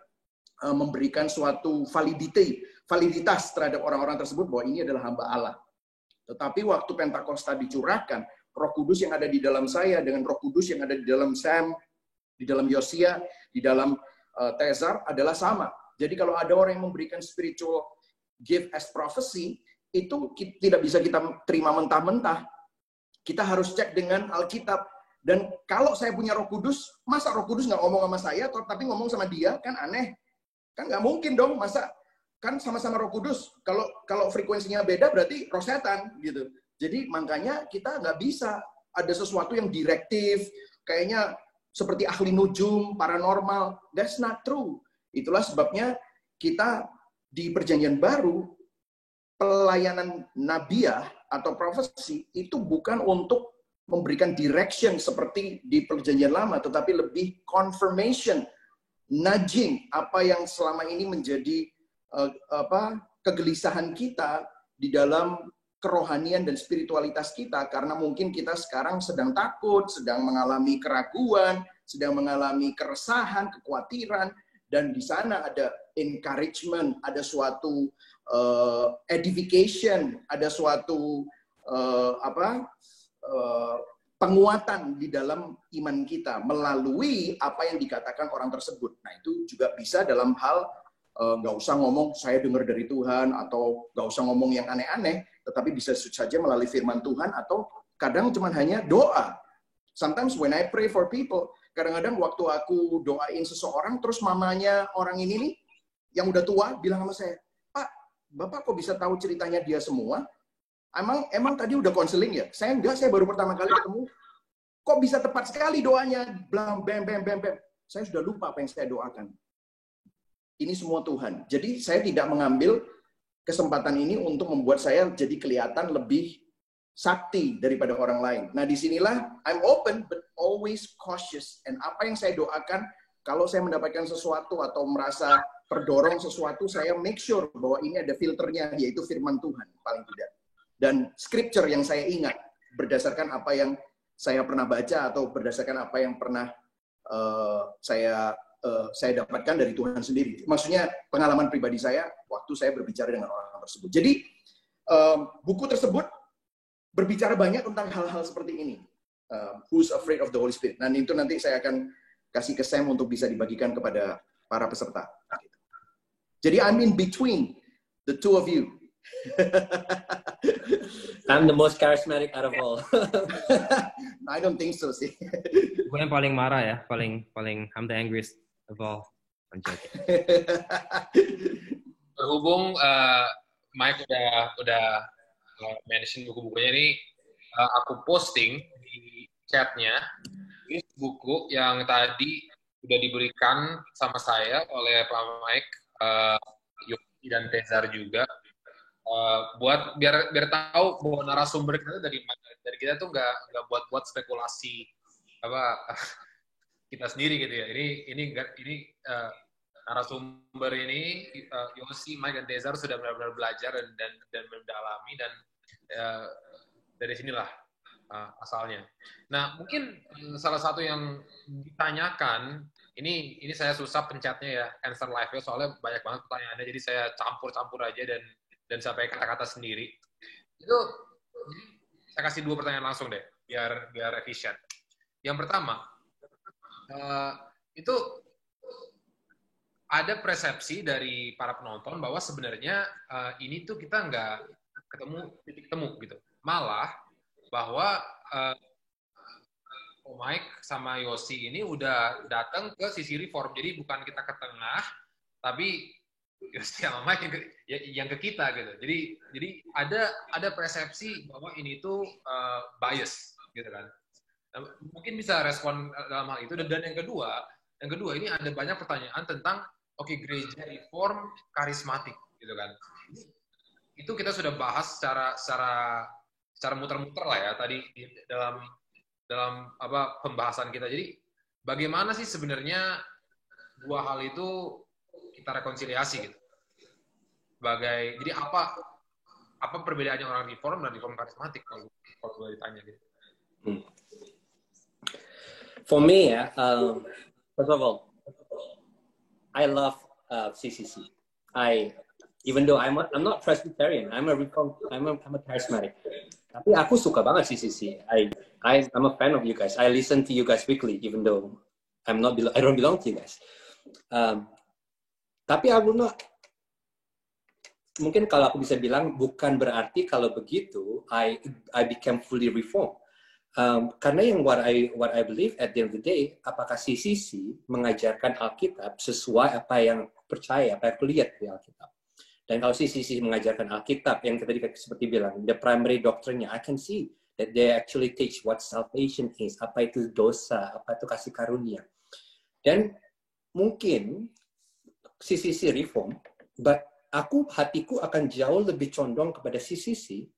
memberikan suatu validitas terhadap orang-orang tersebut bahwa ini adalah hamba Allah. Tetapi waktu Pentakosta dicurahkan, Roh Kudus yang ada di dalam saya dengan Roh Kudus yang ada di dalam Sam, di dalam Yosia, di dalam Tesar adalah sama. Jadi kalau ada orang yang memberikan spiritual gift as prophecy, itu tidak bisa kita terima mentah-mentah. Kita harus cek dengan Alkitab. Dan kalau saya punya Roh Kudus, masa Roh Kudus nggak ngomong sama saya, tapi ngomong sama dia? Kan aneh. Kan nggak mungkin dong, masa kan sama-sama Roh Kudus. Kalau frekuensinya beda berarti roh setan gitu. Jadi makanya kita nggak bisa ada sesuatu yang direktif, kayaknya seperti ahli nujum, paranormal. That's not true. Itulah sebabnya kita di Perjanjian Baru, pelayanan nabiah atau profesi itu bukan untuk memberikan direction seperti di Perjanjian Lama, tetapi lebih confirmation, nudging apa yang selama ini menjadi kegelisahan kita di dalam kerohanian dan spiritualitas kita, karena mungkin kita sekarang sedang takut, sedang mengalami keraguan, sedang mengalami keresahan, kekhawatiran, dan di sana ada encouragement, ada suatu edification, ada suatu penguatan di dalam iman kita melalui apa yang dikatakan orang tersebut. Nah, itu juga bisa dalam hal nggak usah ngomong saya dengar dari Tuhan atau nggak usah ngomong yang aneh-aneh, tetapi bisa saja melalui firman Tuhan atau kadang cuma hanya doa. Sometimes when I pray for people, kadang-kadang waktu aku doain seseorang, terus mamanya orang ini nih yang udah tua bilang sama saya, Pak, Bapak kok bisa tahu ceritanya dia semua? Emang tadi udah konseling ya? Saya enggak, saya baru pertama kali ketemu. Kok bisa tepat sekali doanya? Blam, bam, bam, bam, bam. Saya sudah lupa apa yang saya doakan. Ini semua Tuhan. Jadi saya tidak mengambil kesempatan ini untuk membuat saya jadi kelihatan lebih sakti daripada orang lain. Nah, disinilah I'm open but always cautious. And apa yang saya doakan, kalau saya mendapatkan sesuatu atau merasa terdorong sesuatu, saya make sure bahwa ini ada filternya, yaitu firman Tuhan, paling tidak. Dan scripture yang saya ingat berdasarkan apa yang saya pernah baca atau berdasarkan apa yang pernah saya dapatkan dari Tuhan sendiri. Maksudnya pengalaman pribadi saya waktu saya berbicara dengan orang tersebut. Jadi buku tersebut berbicara banyak tentang hal-hal seperti ini. Who's Afraid of the Holy Spirit. Dan itu nanti saya akan kasih ke Sam untuk bisa dibagikan kepada para peserta. Jadi I'm in between the two of you. I'm the most charismatic out of all. I don't think so sih. Gue yang paling marah ya, paling I'm the angriest of all. Berhubung Mike udah mention buku-bukunya ini, aku posting di chatnya ini buku yang tadi udah diberikan sama saya oleh Pak Mike, Yogi dan Tezar juga. Buat biar tahu bahwa narasumber kita dari kita tuh nggak buat spekulasi apa kita sendiri gitu ya. Ini narasumber ini Yosi, Mike dan Tezar sudah benar-benar belajar dan mendalami dan dari sinilah asalnya. Nah, mungkin salah satu yang ditanyakan ini saya susah pencetnya ya, answer live-nya soalnya banyak banget pertanyaannya, jadi saya campur aja dan sampai kata-kata sendiri. Itu saya kasih 2 pertanyaan langsung deh, biar efisien. Yang pertama, itu ada persepsi dari para penonton bahwa sebenarnya ini tuh kita nggak ketemu titik temu gitu. Malah bahwa Mike sama Yosi ini udah datang ke sisi reform, jadi bukan kita ke tengah, tapi Yosi sama Mike yang ke kita gitu. Jadi ada persepsi bahwa ini tuh bias gitu kan. Nah, mungkin bisa respon dalam hal itu. Dan yang kedua ini ada banyak pertanyaan tentang gereja reform karismatik gitu kan. Itu kita sudah bahas secara muter-muter lah ya tadi dalam apa pembahasan kita. Jadi bagaimana sih sebenarnya dua hal itu kita rekonsiliasi gitu. Jadi apa perbedaannya orang reform dan reform karismatik kalau boleh ditanya gitu. For me, first of all, I love CCC. Even though I'm not Presbyterian, I'm a charismatic. Tapi aku suka banget CCC. I'm a fan of you guys. I listen to you guys weekly, even though I don't belong to you guys. Tapi mungkin kalau aku bisa bilang bukan berarti kalau begitu I became fully reformed. Karena yang what I believe at the end of the day, apakah CCC mengajarkan Alkitab sesuai apa yang percaya, apa yang aku lihat di Alkitab. Dan kalau CCC mengajarkan Alkitab yang tadi seperti bilang, the primary doctrine-nya, I can see that they actually teach what salvation is, apa itu dosa, apa itu kasih karunia. Dan mungkin CCC reform, but hatiku akan jauh lebih condong kepada CCC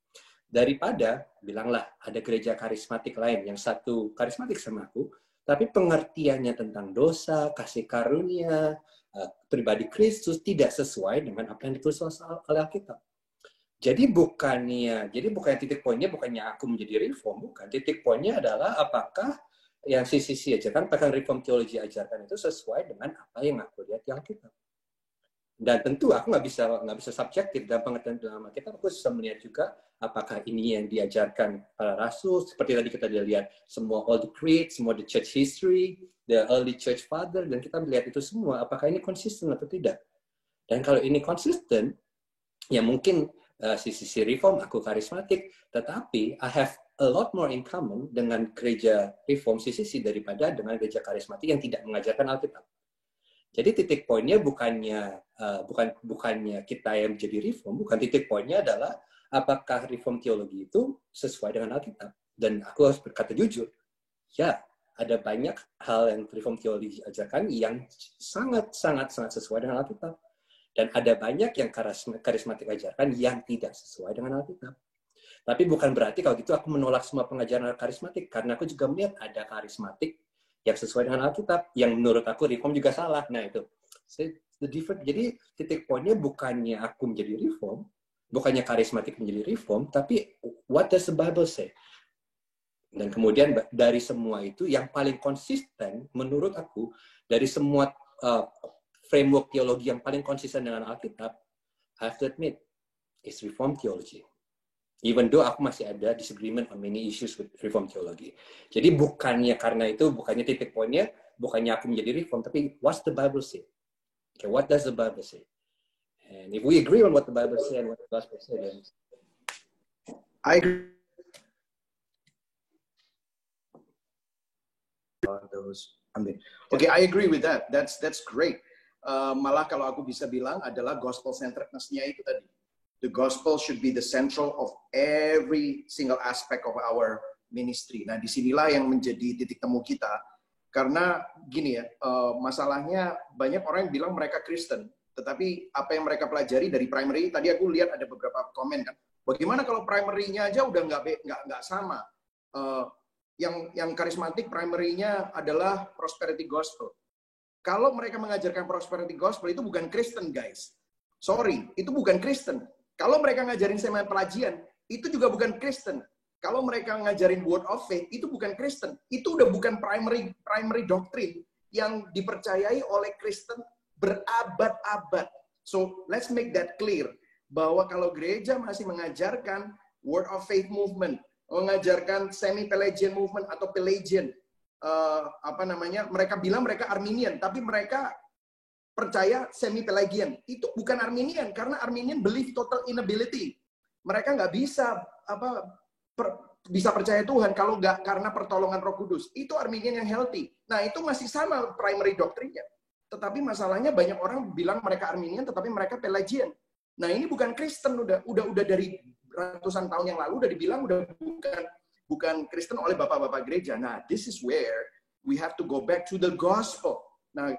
daripada bilanglah ada gereja karismatik lain yang satu karismatik sama aku, tapi pengertiannya tentang dosa, kasih karunia, pribadi Kristus tidak sesuai dengan apa yang ditulis oleh Alkitab. Jadi bukan titik poinnya bukannya aku menjadi reform, bukan. Titik poinnya adalah apakah yang CCC ajarkan, apakah reform teologi ajarkan itu sesuai dengan apa yang aku lihat di Alkitab. Dan tentu aku nggak bisa subjektif dalam pengertian dalam Alkitab. Aku bisa melihat juga apakah ini yang diajarkan para rasul, seperti tadi kita lihat semua all the creed, semua the church history, the early church father, dan kita melihat itu semua, apakah ini konsisten atau tidak. Dan kalau ini konsisten, ya mungkin sisi reform aku karismatik, tetapi I have a lot more in common dengan gereja reform sisi daripada dengan gereja karismatik yang tidak mengajarkan Alkitab. Jadi titik poinnya bukannya kita yang menjadi reform, bukan, titik poinnya adalah apakah reform teologi itu sesuai dengan Alkitab. Dan aku harus berkata jujur, ya ada banyak hal yang reform teologi ajarkan yang sangat sesuai dengan Alkitab. Dan ada banyak yang karismatik ajarkan yang tidak sesuai dengan Alkitab. Tapi bukan berarti kalau gitu aku menolak semua pengajaran karismatik, karena aku juga melihat ada karismatik yang sesuai dengan Alkitab, yang menurut aku reform juga salah. Nah itu, the different. Jadi titik poinnya bukannya aku menjadi reform, bukannya karismatik menjadi reform, tapi what does the Bible say? Dan kemudian dari semua itu, yang paling konsisten menurut aku, dari semua framework teologi yang paling konsisten dengan Alkitab, I have to admit, is reform theology. Even though aku masih ada disagreement on many issues with reform theology. Jadi bukannya karena itu, bukannya titik poinnya, bukannya aku menjadi reform, tapi what's the Bible say? Okay, what does the Bible say? And if we agree on what the Bible say and what the gospel say, then I agree on those. Okay, I agree with that. That's great. Malah kalau aku bisa bilang adalah gospel centeredness-nya itu tadi. The gospel should be the central of every single aspect of our ministry. Nah, disinilah yang menjadi titik temu kita. Karena gini ya, masalahnya banyak orang yang bilang mereka Kristen, tetapi apa yang mereka pelajari dari primary, tadi aku lihat ada beberapa komen kan, bagaimana kalau primary-nya aja udah nggak sama. Yang karismatik primary-nya adalah prosperity gospel. Kalau mereka mengajarkan prosperity gospel, itu bukan Kristen, guys. Sorry, itu bukan Kristen. Kalau mereka ngajarin seminar pelajian, itu juga bukan Kristen. Kalau mereka ngajarin word of faith, itu bukan Kristen. Itu udah bukan primary doctrine yang dipercayai oleh Kristen berabad-abad. So, let's make that clear. Bahwa kalau gereja masih mengajarkan word of faith movement, mengajarkan semi-Pelagian movement atau Pelagian, mereka bilang mereka Arminian, tapi mereka percaya semi-Pelagian. Itu bukan Arminian, karena Arminian believe total inability. Mereka nggak bisa bisa percaya Tuhan kalau nggak karena pertolongan Roh Kudus. Itu Arminian yang healthy. Nah, itu masih sama primary doktrinnya. Tetapi masalahnya banyak orang bilang mereka Arminian, tetapi mereka Pelagian. Nah, ini bukan Kristen, udah dari ratusan tahun yang lalu udah dibilang udah bukan Kristen oleh bapak-bapak gereja. Nah, this is where we have to go back to the gospel. Nah,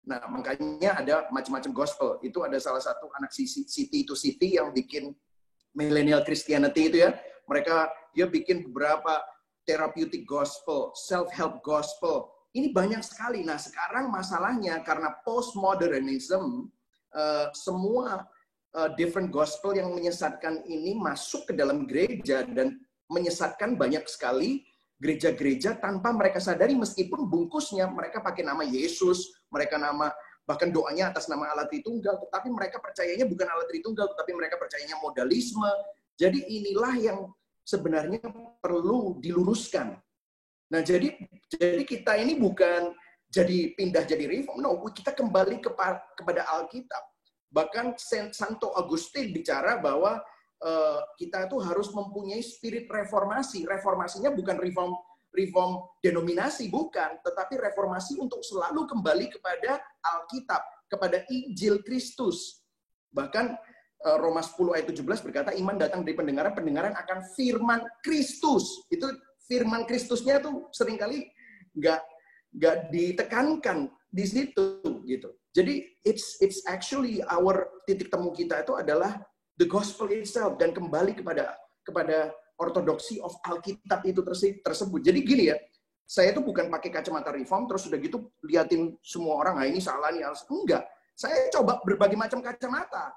makanya ada macam-macam gospel. Itu ada salah satu anak City yang bikin millennial Christianity itu ya. Dia bikin beberapa therapeutic gospel, self-help gospel. Ini banyak sekali. Nah, sekarang masalahnya karena postmodernism, semua different gospel yang menyesatkan ini masuk ke dalam gereja dan menyesatkan banyak sekali gereja-gereja tanpa mereka sadari, meskipun bungkusnya mereka pakai nama Yesus, mereka bahkan doanya atas nama Allah Tritunggal, tetapi mereka percayanya bukan Allah Tritunggal, tetapi mereka percayanya modalisme. Jadi inilah yang sebenarnya perlu diluruskan. Nah, jadi kita ini bukan pindah jadi reform, no, kita kembali kepada Alkitab. Bahkan Santo Agustin bicara bahwa kita itu harus mempunyai spirit reformasi. Reformasinya bukan reform denominasi, bukan, tetapi reformasi untuk selalu kembali kepada Alkitab, kepada Injil Kristus. Bahkan Roma 10 ayat 17 berkata, iman datang dari pendengaran, pendengaran akan firman Kristus. Itu firman Kristusnya tuh seringkali nggak ditekankan di situ gitu. Jadi it's actually our titik temu kita itu adalah the gospel itself, dan kembali kepada ortodoksi of Alkitab itu tersebut. Jadi gini ya, saya itu bukan pakai kacamata reform terus udah gitu liatin semua orang, ini salah nih, enggak. Saya coba berbagai macam kacamata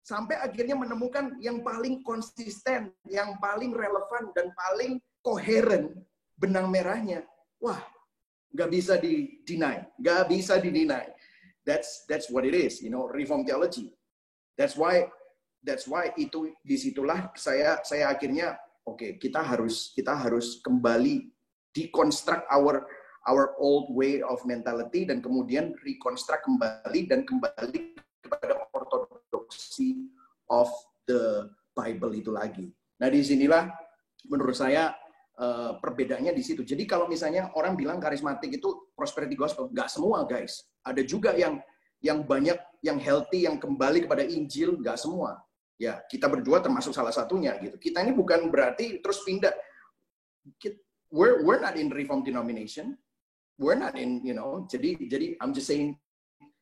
sampai akhirnya menemukan yang paling konsisten, yang paling relevan dan paling koheren benang merahnya. Wah, nggak bisa di-deny, nggak bisa di-deny. That's what it is, Reform theology. That's why itu disitulah saya akhirnya kita harus kembali deconstruct our old way of mentality dan kemudian reconstruct kembali kepada ortodoksi of the Bible itu lagi. Nah, disinilah menurut saya perbedaannya di situ. Jadi kalau misalnya orang bilang karismatik itu prosperity gospel, nggak semua guys. Ada juga yang banyak, yang healthy, yang kembali kepada Injil, nggak semua. Ya, kita berdua termasuk salah satunya gitu. Kita ini bukan berarti terus pindah. We're not in Reformed denomination. We're not in, jadi I'm just saying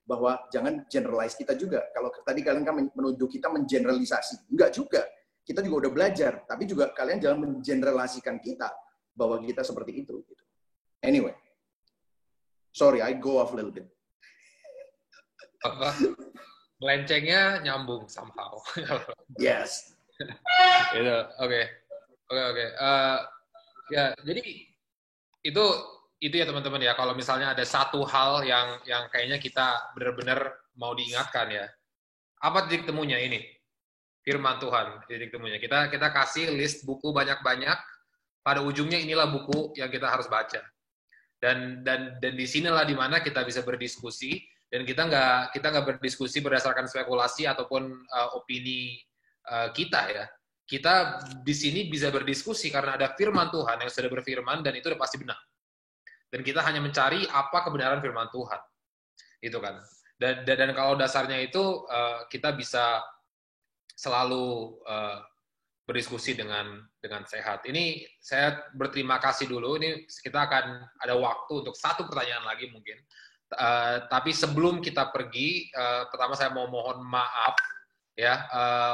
bahwa jangan generalize kita juga. Kalau tadi kalian kan menuduh kita mengeneralisasi. Enggak juga. Kita juga udah belajar, tapi juga kalian jangan mengeneralisasikan kita bahwa kita seperti itu. Anyway, sorry, I go off a little bit. Melencengnya nyambung somehow. Yes. Oke. Ya, jadi itu ya teman-teman ya. Kalau misalnya ada satu hal yang kayaknya kita benar-benar mau diingatkan ya. Apa titik temunya ini? Firman Tuhan, titik temunya. Kita kasih list buku banyak-banyak. Pada ujungnya inilah buku yang kita harus baca. Dan di sinilah di mana kita bisa berdiskusi. Dan kita nggak berdiskusi berdasarkan spekulasi ataupun opini kita ya. Kita di sini bisa berdiskusi karena ada firman Tuhan yang sudah berfirman dan itu udah pasti benar. Dan kita hanya mencari apa kebenaran firman Tuhan. Itu kan. Dan kalau dasarnya itu kita bisa selalu berdiskusi dengan sehat. Ini saya berterima kasih dulu. Ini kita akan ada waktu untuk satu pertanyaan lagi mungkin. Tapi sebelum kita pergi, pertama saya mau mohon maaf ya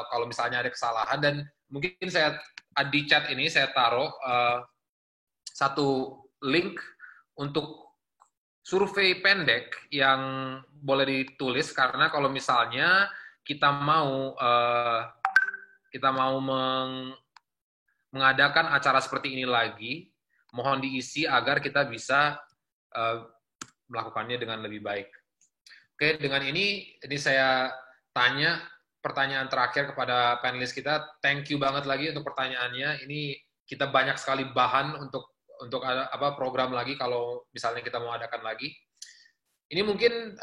kalau misalnya ada kesalahan dan mungkin saya di chat ini saya taruh satu link untuk survei pendek yang boleh ditulis karena kalau misalnya kita mau mengadakan acara seperti ini lagi, mohon diisi agar kita bisa melakukannya dengan lebih baik. Oke, dengan ini saya tanya pertanyaan terakhir kepada panelis kita. Thank you banget lagi untuk pertanyaannya. Ini kita banyak sekali bahan untuk program lagi kalau misalnya kita mau adakan lagi. Ini mungkin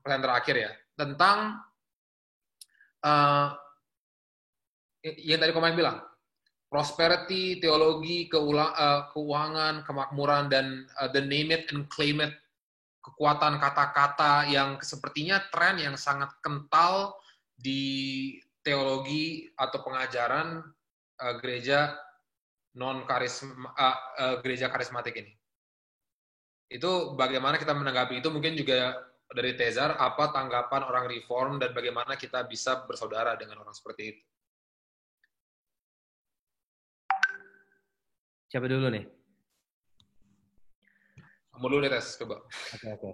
pertanyaan terakhir ya tentang yang tadi Komen bilang, prosperity, teologi, keuangan, kemakmuran, dan the name it and claim it, kekuatan kata-kata yang sepertinya tren yang sangat kental di teologi atau pengajaran gereja gereja karismatik ini. Itu bagaimana kita menanggapi itu? Mungkin juga dari Tezar, apa tanggapan orang reform dan bagaimana kita bisa bersaudara dengan orang seperti itu? Siapa dulu nih? Kamu dulu deh, Tes, coba. Oke.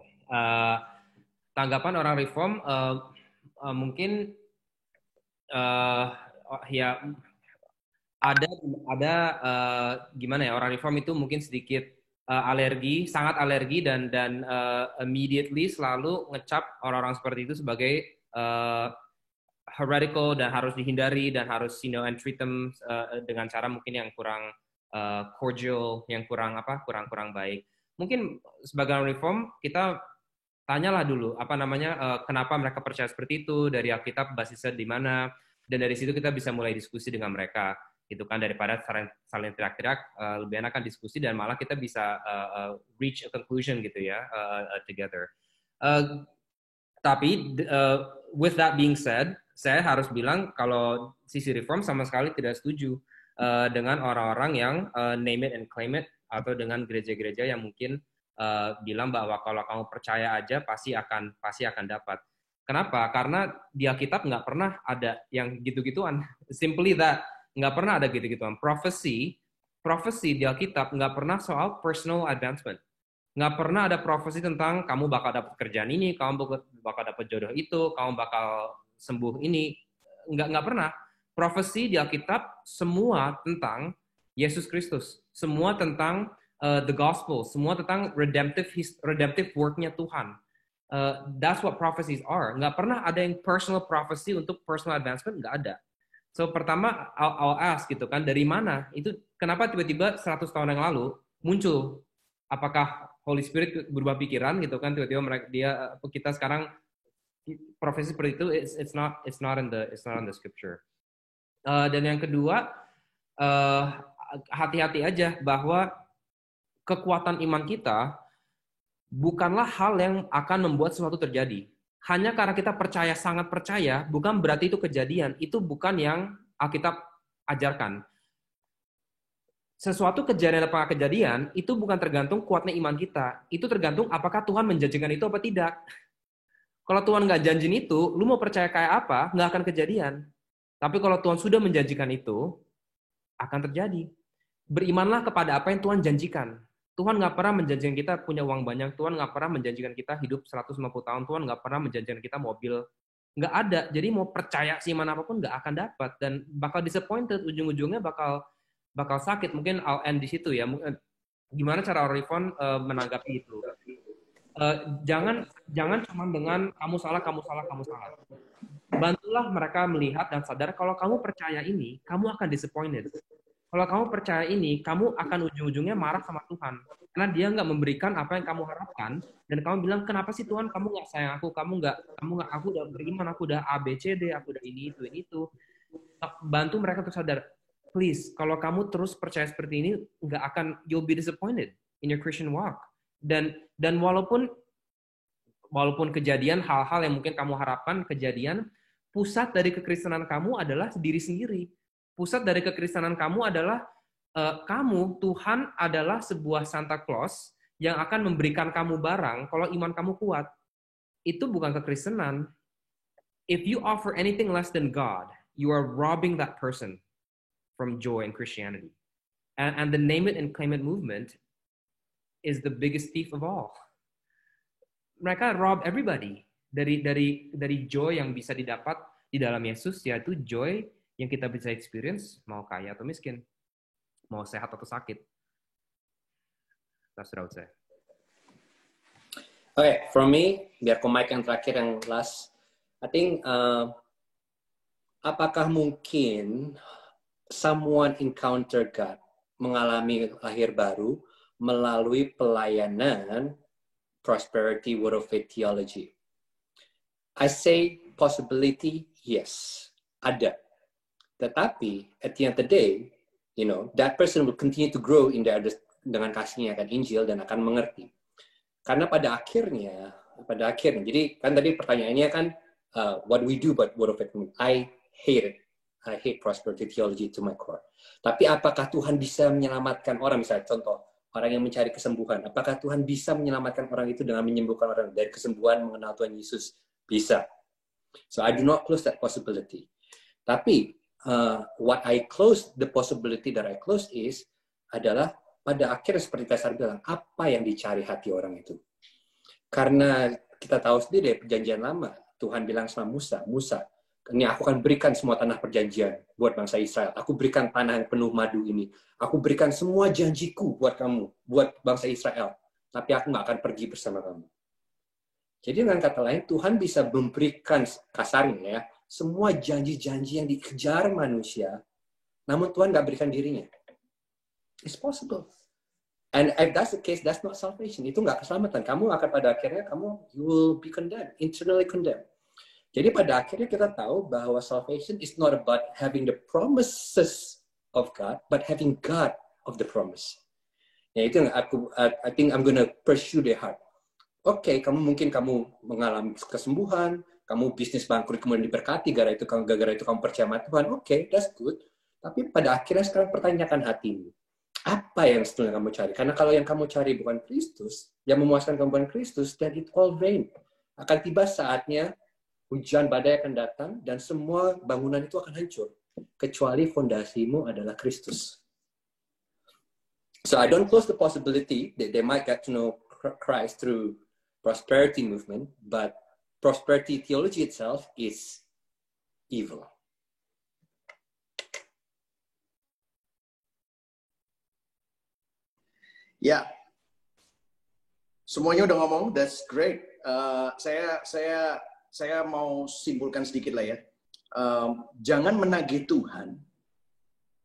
Tanggapan orang reform mungkin ya ada gimana ya, orang reform itu mungkin sedikit sangat alergi dan immediately selalu ngecap orang-orang seperti itu sebagai heretical dan harus dihindari dan harus and treat them dengan cara mungkin yang kurang cordial, yang kurang baik. Mungkin sebagai orang reform kita tanyalah dulu kenapa mereka percaya seperti itu, dari Alkitab basisnya di mana, dan dari situ kita bisa mulai diskusi dengan mereka gitu kan, daripada saling teriak-teriak. Lebih enakan diskusi dan malah kita bisa reach a conclusion gitu ya together. Tapi with that being said, saya harus bilang kalau sisi reform sama sekali tidak setuju dengan orang-orang yang name it and claim it, atau dengan gereja-gereja yang mungkin bilang bahwa kalau kamu percaya aja pasti akan dapat. Kenapa? Karena di Alkitab nggak pernah ada yang gitu-gituan. Simply that, nggak pernah ada gitu-gituan. Prophecy di Alkitab nggak pernah soal personal advancement. Nggak pernah ada prophecy tentang kamu bakal dapat kerjaan ini, kamu bakal dapat jodoh itu, kamu bakal sembuh ini. Nggak pernah. Prophecy di Alkitab semua tentang Yesus Kristus. Semua tentang the gospel, semua tentang redemptive work-nya Tuhan. That's what prophecies are. Nggak pernah ada yang personal prophecy untuk personal advancement, nggak ada. So pertama I'll ask gitu kan, dari mana? Itu kenapa tiba-tiba 100 tahun yang lalu muncul? Apakah Holy Spirit berubah pikiran gitu kan, tiba-tiba kita sekarang profesi seperti itu, it's not in the scripture. Dan yang kedua, hati-hati aja bahwa kekuatan iman kita bukanlah hal yang akan membuat sesuatu terjadi. Hanya karena kita percaya, sangat percaya, bukan berarti itu kejadian. Itu bukan yang Alkitab ajarkan. Sesuatu kejadian apa kejadian, itu bukan tergantung kuatnya iman kita. Itu tergantung apakah Tuhan menjanjikan itu apa tidak. Kalau Tuhan nggak janjiin itu, lu mau percaya kayak apa, nggak akan kejadian. Tapi kalau Tuhan sudah menjanjikan itu, akan terjadi. Berimanlah kepada apa yang Tuhan janjikan. Tuhan nggak pernah menjanjikan kita punya uang banyak. Tuhan nggak pernah menjanjikan kita hidup 150 tahun. Tuhan nggak pernah menjanjikan kita mobil. Nggak ada. Jadi mau percaya seiman apapun nggak akan dapat. Dan bakal disappointed. Ujung-ujungnya bakal sakit. Mungkin I'll end di situ ya. Gimana cara Orifon menanggapi itu? Jangan cuma dengan kamu salah. Bantulah mereka melihat dan sadar kalau kamu percaya ini, kamu akan disappointed. Kalau kamu percaya ini, kamu akan ujung-ujungnya marah sama Tuhan. Karena dia nggak memberikan apa yang kamu harapkan. Dan kamu bilang, kenapa sih Tuhan kamu nggak sayang aku? Aku udah beriman, aku udah A, B, C, D, aku udah ini, itu. Bantu mereka untuk sadar. Please, kalau kamu terus percaya seperti ini, you'll be disappointed in your Christian walk. Dan walaupun kejadian, hal-hal yang mungkin kamu harapkan kejadian, pusat dari kekristenan kamu adalah diri sendiri. Pusat dari kekristenan kamu adalah Tuhan adalah sebuah Santa Claus yang akan memberikan kamu barang kalau iman kamu kuat. Itu bukan kekristenan. If you offer anything less than God, you are robbing that person from joy in Christianity. And the name it and claim it movement is the biggest thief of all. Mereka rob everybody dari joy yang bisa didapat di dalam Yesus, yaitu joy yang kita bisa experience, mau kaya atau miskin, mau sehat atau sakit. That's what I would say. Okay, from me, biar ke Mike yang terakhir, yang last, I think, apakah mungkin someone encounter God, mengalami lahir baru, melalui pelayanan prosperity word of faith theology? I say possibility, yes, ada. Tetapi at the end of the day, that person will continue to grow in dengan kasihnya akan Injil dan akan mengerti. Karena pada akhirnya, jadi kan tadi pertanyaannya kan, what we do but word of faith, I hate it. I hate prosperity theology to my core. Tapi apakah Tuhan bisa menyelamatkan orang? Misalnya contoh, orang yang mencari kesembuhan. Apakah Tuhan bisa menyelamatkan orang itu dengan menyembuhkan orang dari kesembuhan, mengenal Tuhan Yesus? Bisa. So I do not close that possibility. Tapi the possibility that I close adalah pada akhirnya seperti Kaisar bilang, apa yang dicari hati orang itu? Karena kita tahu sendiri dari perjanjian lama, Tuhan bilang sama Musa, ini aku akan berikan semua tanah perjanjian buat bangsa Israel. Aku berikan tanah yang penuh madu ini. Aku berikan semua janjiku buat kamu, buat bangsa Israel. Tapi aku nggak akan pergi bersama kamu. Jadi dengan kata lain, Tuhan bisa memberikan, kasarnya ya, semua janji-janji yang dikejar manusia, namun Tuhan nggak berikan dirinya. It's possible. And if that's the case, that's not salvation. Itu nggak keselamatan. Kamu akan pada akhirnya, you will be condemned, internally condemned. Jadi pada akhirnya kita tahu bahwa salvation is not about having the promises of God, but having God of the promise. Ya itu yang I think I'm gonna pursue the heart. Oke, kamu mengalami kesembuhan, kamu bisnis bangkrut kemudian diberkati, gara-gara itu kamu percaya sama Tuhan. Oke, that's good. Tapi pada akhirnya sekarang pertanyakan hatimu. Apa yang sebenarnya kamu cari? Karena kalau yang kamu cari bukan Kristus, yang memuaskan kamu bukan Kristus, then it all vain. Akan tiba saatnya hujan badai akan datang dan semua bangunan itu akan hancur. Kecuali fondasimu adalah Kristus. So I don't close the possibility that they might get to know Christ through prosperity movement, but prosperity theology itself is evil. Ya. Semuanya udah ngomong, that's great. Saya mau simpulkan sedikit lah ya. Jangan menagih Tuhan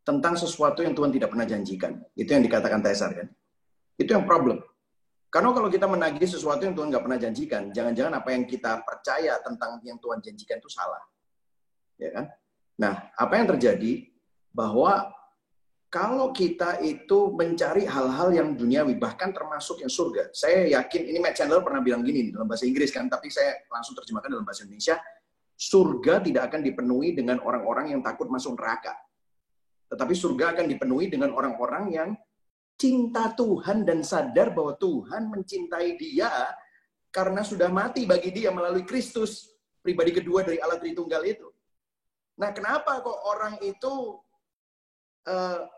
tentang sesuatu yang Tuhan tidak pernah janjikan. Itu yang dikatakan Tesar kan. Itu yang problem. Karena kalau kita menagih sesuatu yang Tuhan nggak pernah janjikan, jangan-jangan apa yang kita percaya tentang yang Tuhan janjikan itu salah. Ya kan? Nah, apa yang terjadi? Bahwa kalau kita itu mencari hal-hal yang duniawi, bahkan termasuk yang surga. Saya yakin, ini Matt Chandler pernah bilang gini dalam bahasa Inggris kan, tapi saya langsung terjemahkan dalam bahasa Indonesia. Surga tidak akan dipenuhi dengan orang-orang yang takut masuk neraka. Tetapi surga akan dipenuhi dengan orang-orang yang cinta Tuhan dan sadar bahwa Tuhan mencintai dia karena sudah mati bagi dia melalui Kristus, pribadi kedua dari Allah Tritunggal itu. Nah, kenapa kok orang itu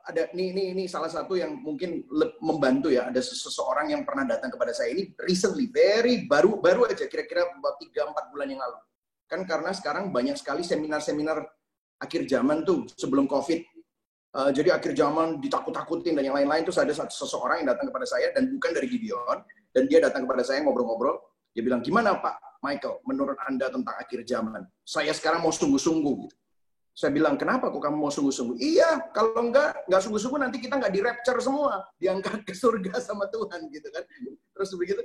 ada ini salah satu yang mungkin membantu ya. Ada seseorang yang pernah datang kepada saya ini recently, baru aja kira-kira 3-4 bulan yang lalu. Kan karena sekarang banyak sekali seminar-seminar akhir zaman tuh sebelum COVID. Jadi akhir zaman ditakut-takutin dan yang lain-lain. Terus ada seseorang yang datang kepada saya dan bukan dari Gideon, dan dia datang kepada saya ngobrol-ngobrol. Dia bilang, gimana Pak Michael menurut Anda tentang akhir zaman? Saya sekarang mau sungguh-sungguh gitu. Saya bilang, kenapa kok kamu mau sungguh-sungguh? Iya, kalau nggak sungguh-sungguh nanti kita nggak di-rapture semua, diangkat ke surga sama Tuhan gitu kan. Terus begitu,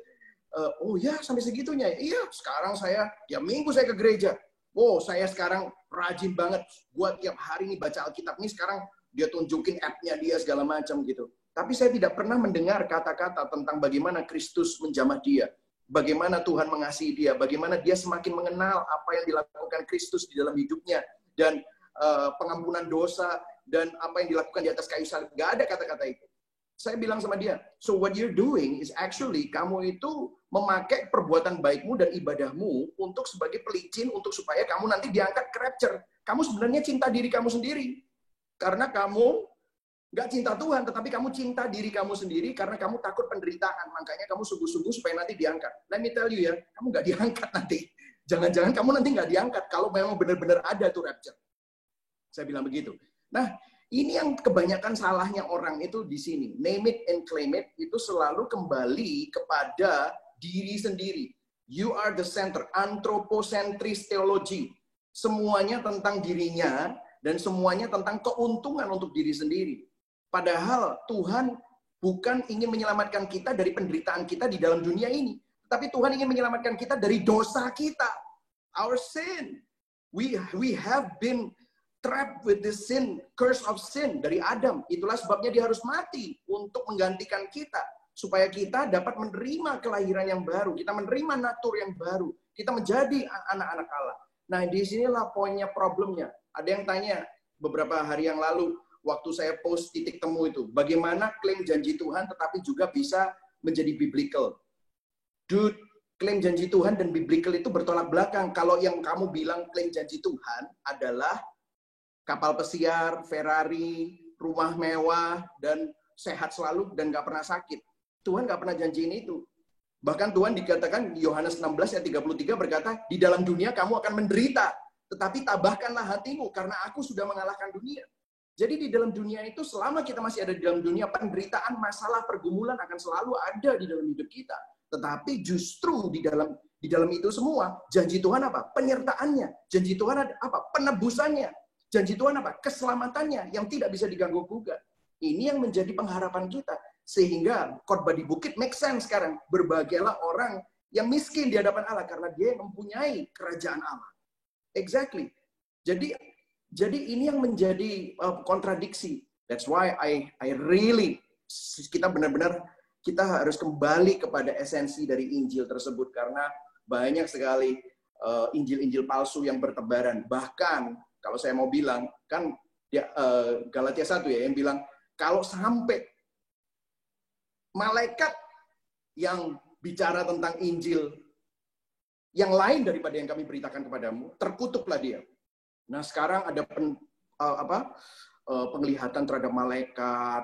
oh ya sampai segitunya. Iya, sekarang tiap minggu saya ke gereja. Oh, saya sekarang rajin banget buat tiap hari nih baca Alkitab. Nih sekarang dia tunjukin app-nya dia segala macam gitu. Tapi saya tidak pernah mendengar kata-kata tentang bagaimana Kristus menjamah dia. Bagaimana Tuhan mengasihi dia. Bagaimana dia semakin mengenal apa yang dilakukan Kristus di dalam hidupnya. Dan pengampunan dosa. Dan apa yang dilakukan di atas kayu salib. Gak ada kata-kata itu. Saya bilang sama dia, so what you're doing is actually kamu itu memakai perbuatan baikmu dan ibadahmu untuk sebagai pelicin untuk supaya kamu nanti diangkat ke rapture. Kamu sebenarnya cinta diri kamu sendiri. Karena kamu nggak cinta Tuhan, tetapi kamu cinta diri kamu sendiri karena kamu takut penderitaan. Makanya kamu sungguh-sungguh supaya nanti diangkat. Let me tell you ya, kamu nggak diangkat nanti. Jangan-jangan kamu nanti nggak diangkat kalau memang benar-benar ada tuh rapture. Saya bilang begitu. Nah, ini yang kebanyakan salahnya orang itu di sini. Name it and claim it, itu selalu kembali kepada diri sendiri. You are the center. Anthropocentris theology. Semuanya tentang dirinya, dan semuanya tentang keuntungan untuk diri sendiri. Padahal Tuhan bukan ingin menyelamatkan kita dari penderitaan kita di dalam dunia ini. Tapi Tuhan ingin menyelamatkan kita dari dosa kita. Our sin. We have been trapped with the sin, curse of sin dari Adam. Itulah sebabnya dia harus mati untuk menggantikan kita. Supaya kita dapat menerima kelahiran yang baru. Kita menerima natur yang baru. Kita menjadi anak-anak Allah. Nah, disinilah poinnya, problemnya. Ada yang tanya beberapa hari yang lalu, waktu saya post titik temu itu, bagaimana klaim janji Tuhan tetapi juga bisa menjadi biblical. Dude, klaim janji Tuhan dan biblical itu bertolak belakang. Kalau yang kamu bilang klaim janji Tuhan adalah kapal pesiar, Ferrari, rumah mewah, dan sehat selalu dan nggak pernah sakit. Tuhan nggak pernah janjiin itu. Bahkan Tuhan dikatakan, Yohanes 16 ayat 33 berkata, di dalam dunia kamu akan menderita. Tetapi tabahkanlah hatimu, karena aku sudah mengalahkan dunia. Jadi di dalam dunia itu, selama kita masih ada di dalam dunia, penderitaan, masalah, pergumulan akan selalu ada di dalam hidup kita. Tetapi justru di dalam itu semua, janji Tuhan apa? Penyertaannya. Janji Tuhan apa? Penebusannya. Janji Tuhan apa? Keselamatannya yang tidak bisa diganggu-gugat. Ini yang menjadi pengharapan kita. Sehingga khotbah di bukit make sense sekarang. Berbahagialah orang yang miskin di hadapan Allah, karena dia mempunyai kerajaan Allah. Exactly. Jadi ini yang menjadi kontradiksi. That's why I really, kita benar-benar kita harus kembali kepada esensi dari Injil tersebut, karena banyak sekali Injil-Injil palsu yang bertebaran. Bahkan kalau saya mau bilang, kan Galatia 1 ya yang bilang, kalau sampai malaikat yang bicara tentang Injil yang lain daripada yang kami beritakan kepadamu, terkutuklah dia. Nah, sekarang ada penglihatan terhadap malaikat,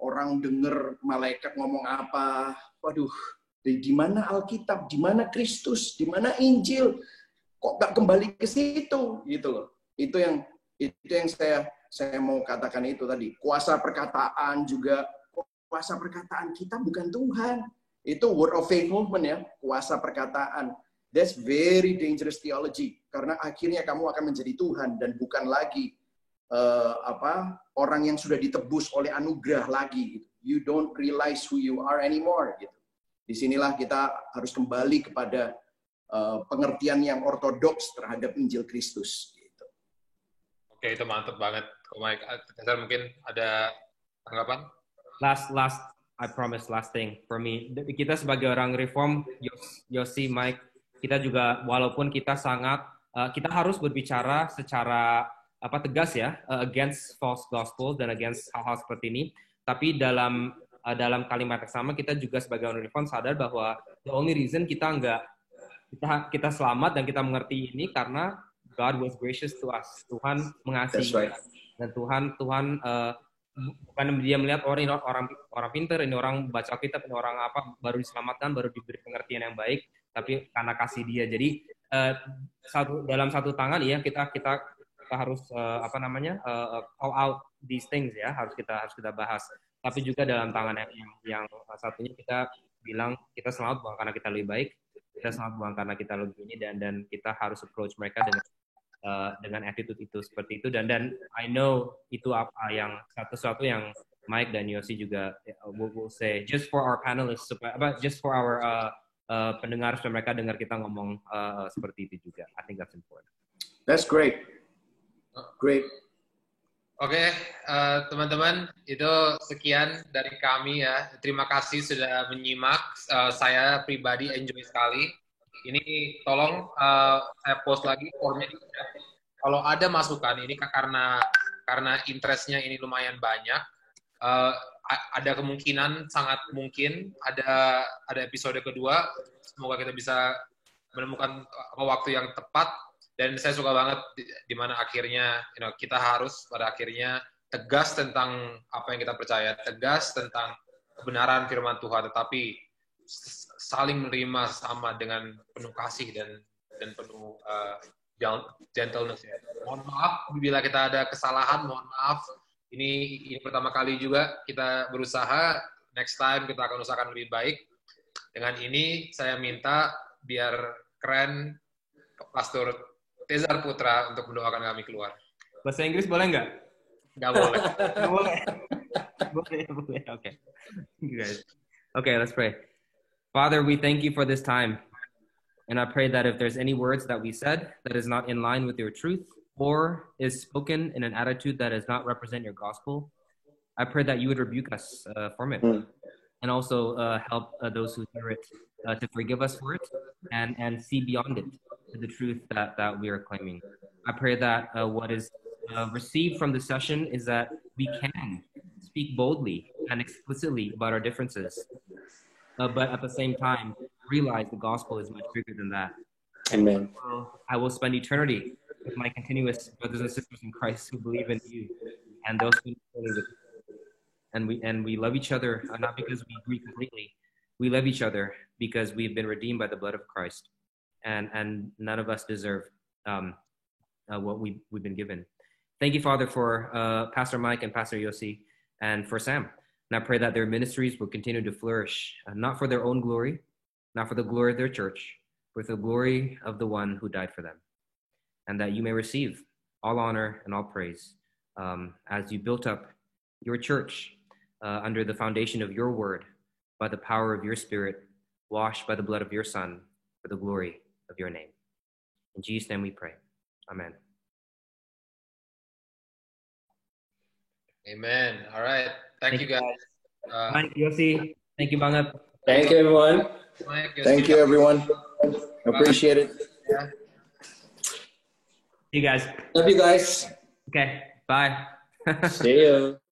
orang dengar malaikat ngomong apa. Waduh, di mana Alkitab, di mana Kristus, di mana Injil? Kok nggak kembali ke situ? Gitu loh. Itu yang saya mau katakan itu tadi. Kuasa perkataan juga, kuasa perkataan kita bukan Tuhan. Itu word of faith movement ya, kuasa perkataan. That's very dangerous theology karena akhirnya kamu akan menjadi Tuhan dan bukan lagi orang yang sudah ditebus oleh anugerah lagi. Gitu. You don't realize who you are anymore. Gitu. Disinilah kita harus kembali kepada pengertian yang ortodoks terhadap Injil Kristus. Gitu. Oke, itu mantap banget. Mike, mungkin ada tanggapan? Last, I promise, last thing for me. Kita sebagai orang reform, Yosi, Mike, kita juga walaupun kita sangat, kita harus berbicara secara tegas ya, against false gospel dan against hal-hal seperti ini. Tapi dalam kalimat yang sama kita juga sebagai orang reform sadar bahwa the only reason kita kita selamat dan kita mengerti ini karena God was gracious to us. Tuhan mengasihi kita. Dan Tuhan bukan dia melihat orang pintar, ini orang baca kitab, ini orang baru diselamatkan, baru diberi pengertian yang baik, tapi karena kasih dia. Jadi dalam satu tangan ya kita harus call out these things ya, harus kita bahas. Tapi juga dalam tangan yang satunya kita bilang kita selamat bukan karena kita lebih baik, kita selamat bukan karena kita lebih ini, dan kita harus approach mereka dengan attitude itu seperti itu, dan I know itu sesuatu yang Mike dan Yosi juga will say just for our panelists, just for our pendengar supaya mereka dengar kita ngomong seperti itu juga. I think that's important. That's great. Great. Oke, teman-teman, itu sekian dari kami ya. Terima kasih sudah menyimak. Saya pribadi enjoy sekali. Ini tolong saya post lagi formnya. Kalau ada masukan ini karena interestnya ini lumayan banyak, ada kemungkinan sangat mungkin ada episode kedua. Semoga kita bisa menemukan waktu yang tepat. Dan saya suka banget di mana akhirnya kita harus pada akhirnya tegas tentang apa yang kita percaya, tegas tentang kebenaran firman Tuhan, tetapi saling menerima sama dengan penuh kasih dan penuh gentleness ya. Mohon maaf bila kita ada kesalahan, mohon maaf. Ini pertama kali juga kita berusaha. Next time kita akan usahakan lebih baik. Dengan ini saya minta biar keren Pastor Tezar Putra untuk mendoakan kami keluar. Bahasa Inggris boleh nggak? Nggak boleh. Nggak boleh. Boleh. Okay. Guys. Okay, let's pray. Father, we thank you for this time. And I pray that if there's any words that we said that is not in line with your truth or is spoken in an attitude that does not represent your gospel, I pray that you would rebuke us from it. And also help those who hear it to forgive us for it and see beyond it to the truth that we are claiming. I pray that what is received from the session is that we can speak boldly and explicitly about our differences, but at the same time, realize the gospel is much bigger than that. Amen. I will spend eternity with my continuous brothers and sisters in Christ who believe in you, and those who believe with you. And we love each other, not because we agree completely. We love each other because we've been redeemed by the blood of Christ. And none of us deserve what we've been given. Thank you, Father, for Pastor Mike and Pastor Yosi, and for Sam. And I pray that their ministries will continue to flourish, not for their own glory, not for the glory of their church, but for the glory of the one who died for them. And that you may receive all honor and all praise as you built up your church under the foundation of your word, by the power of your Spirit, washed by the blood of your Son, for the glory of your name. In Jesus' name we pray. Amen. Amen. All right. Thank you guys. Mike, Yosi, thank you banget. Thank you, everyone. Thank you, everyone. Appreciate it. Yeah. See you guys. Love you guys. Okay, bye. See you.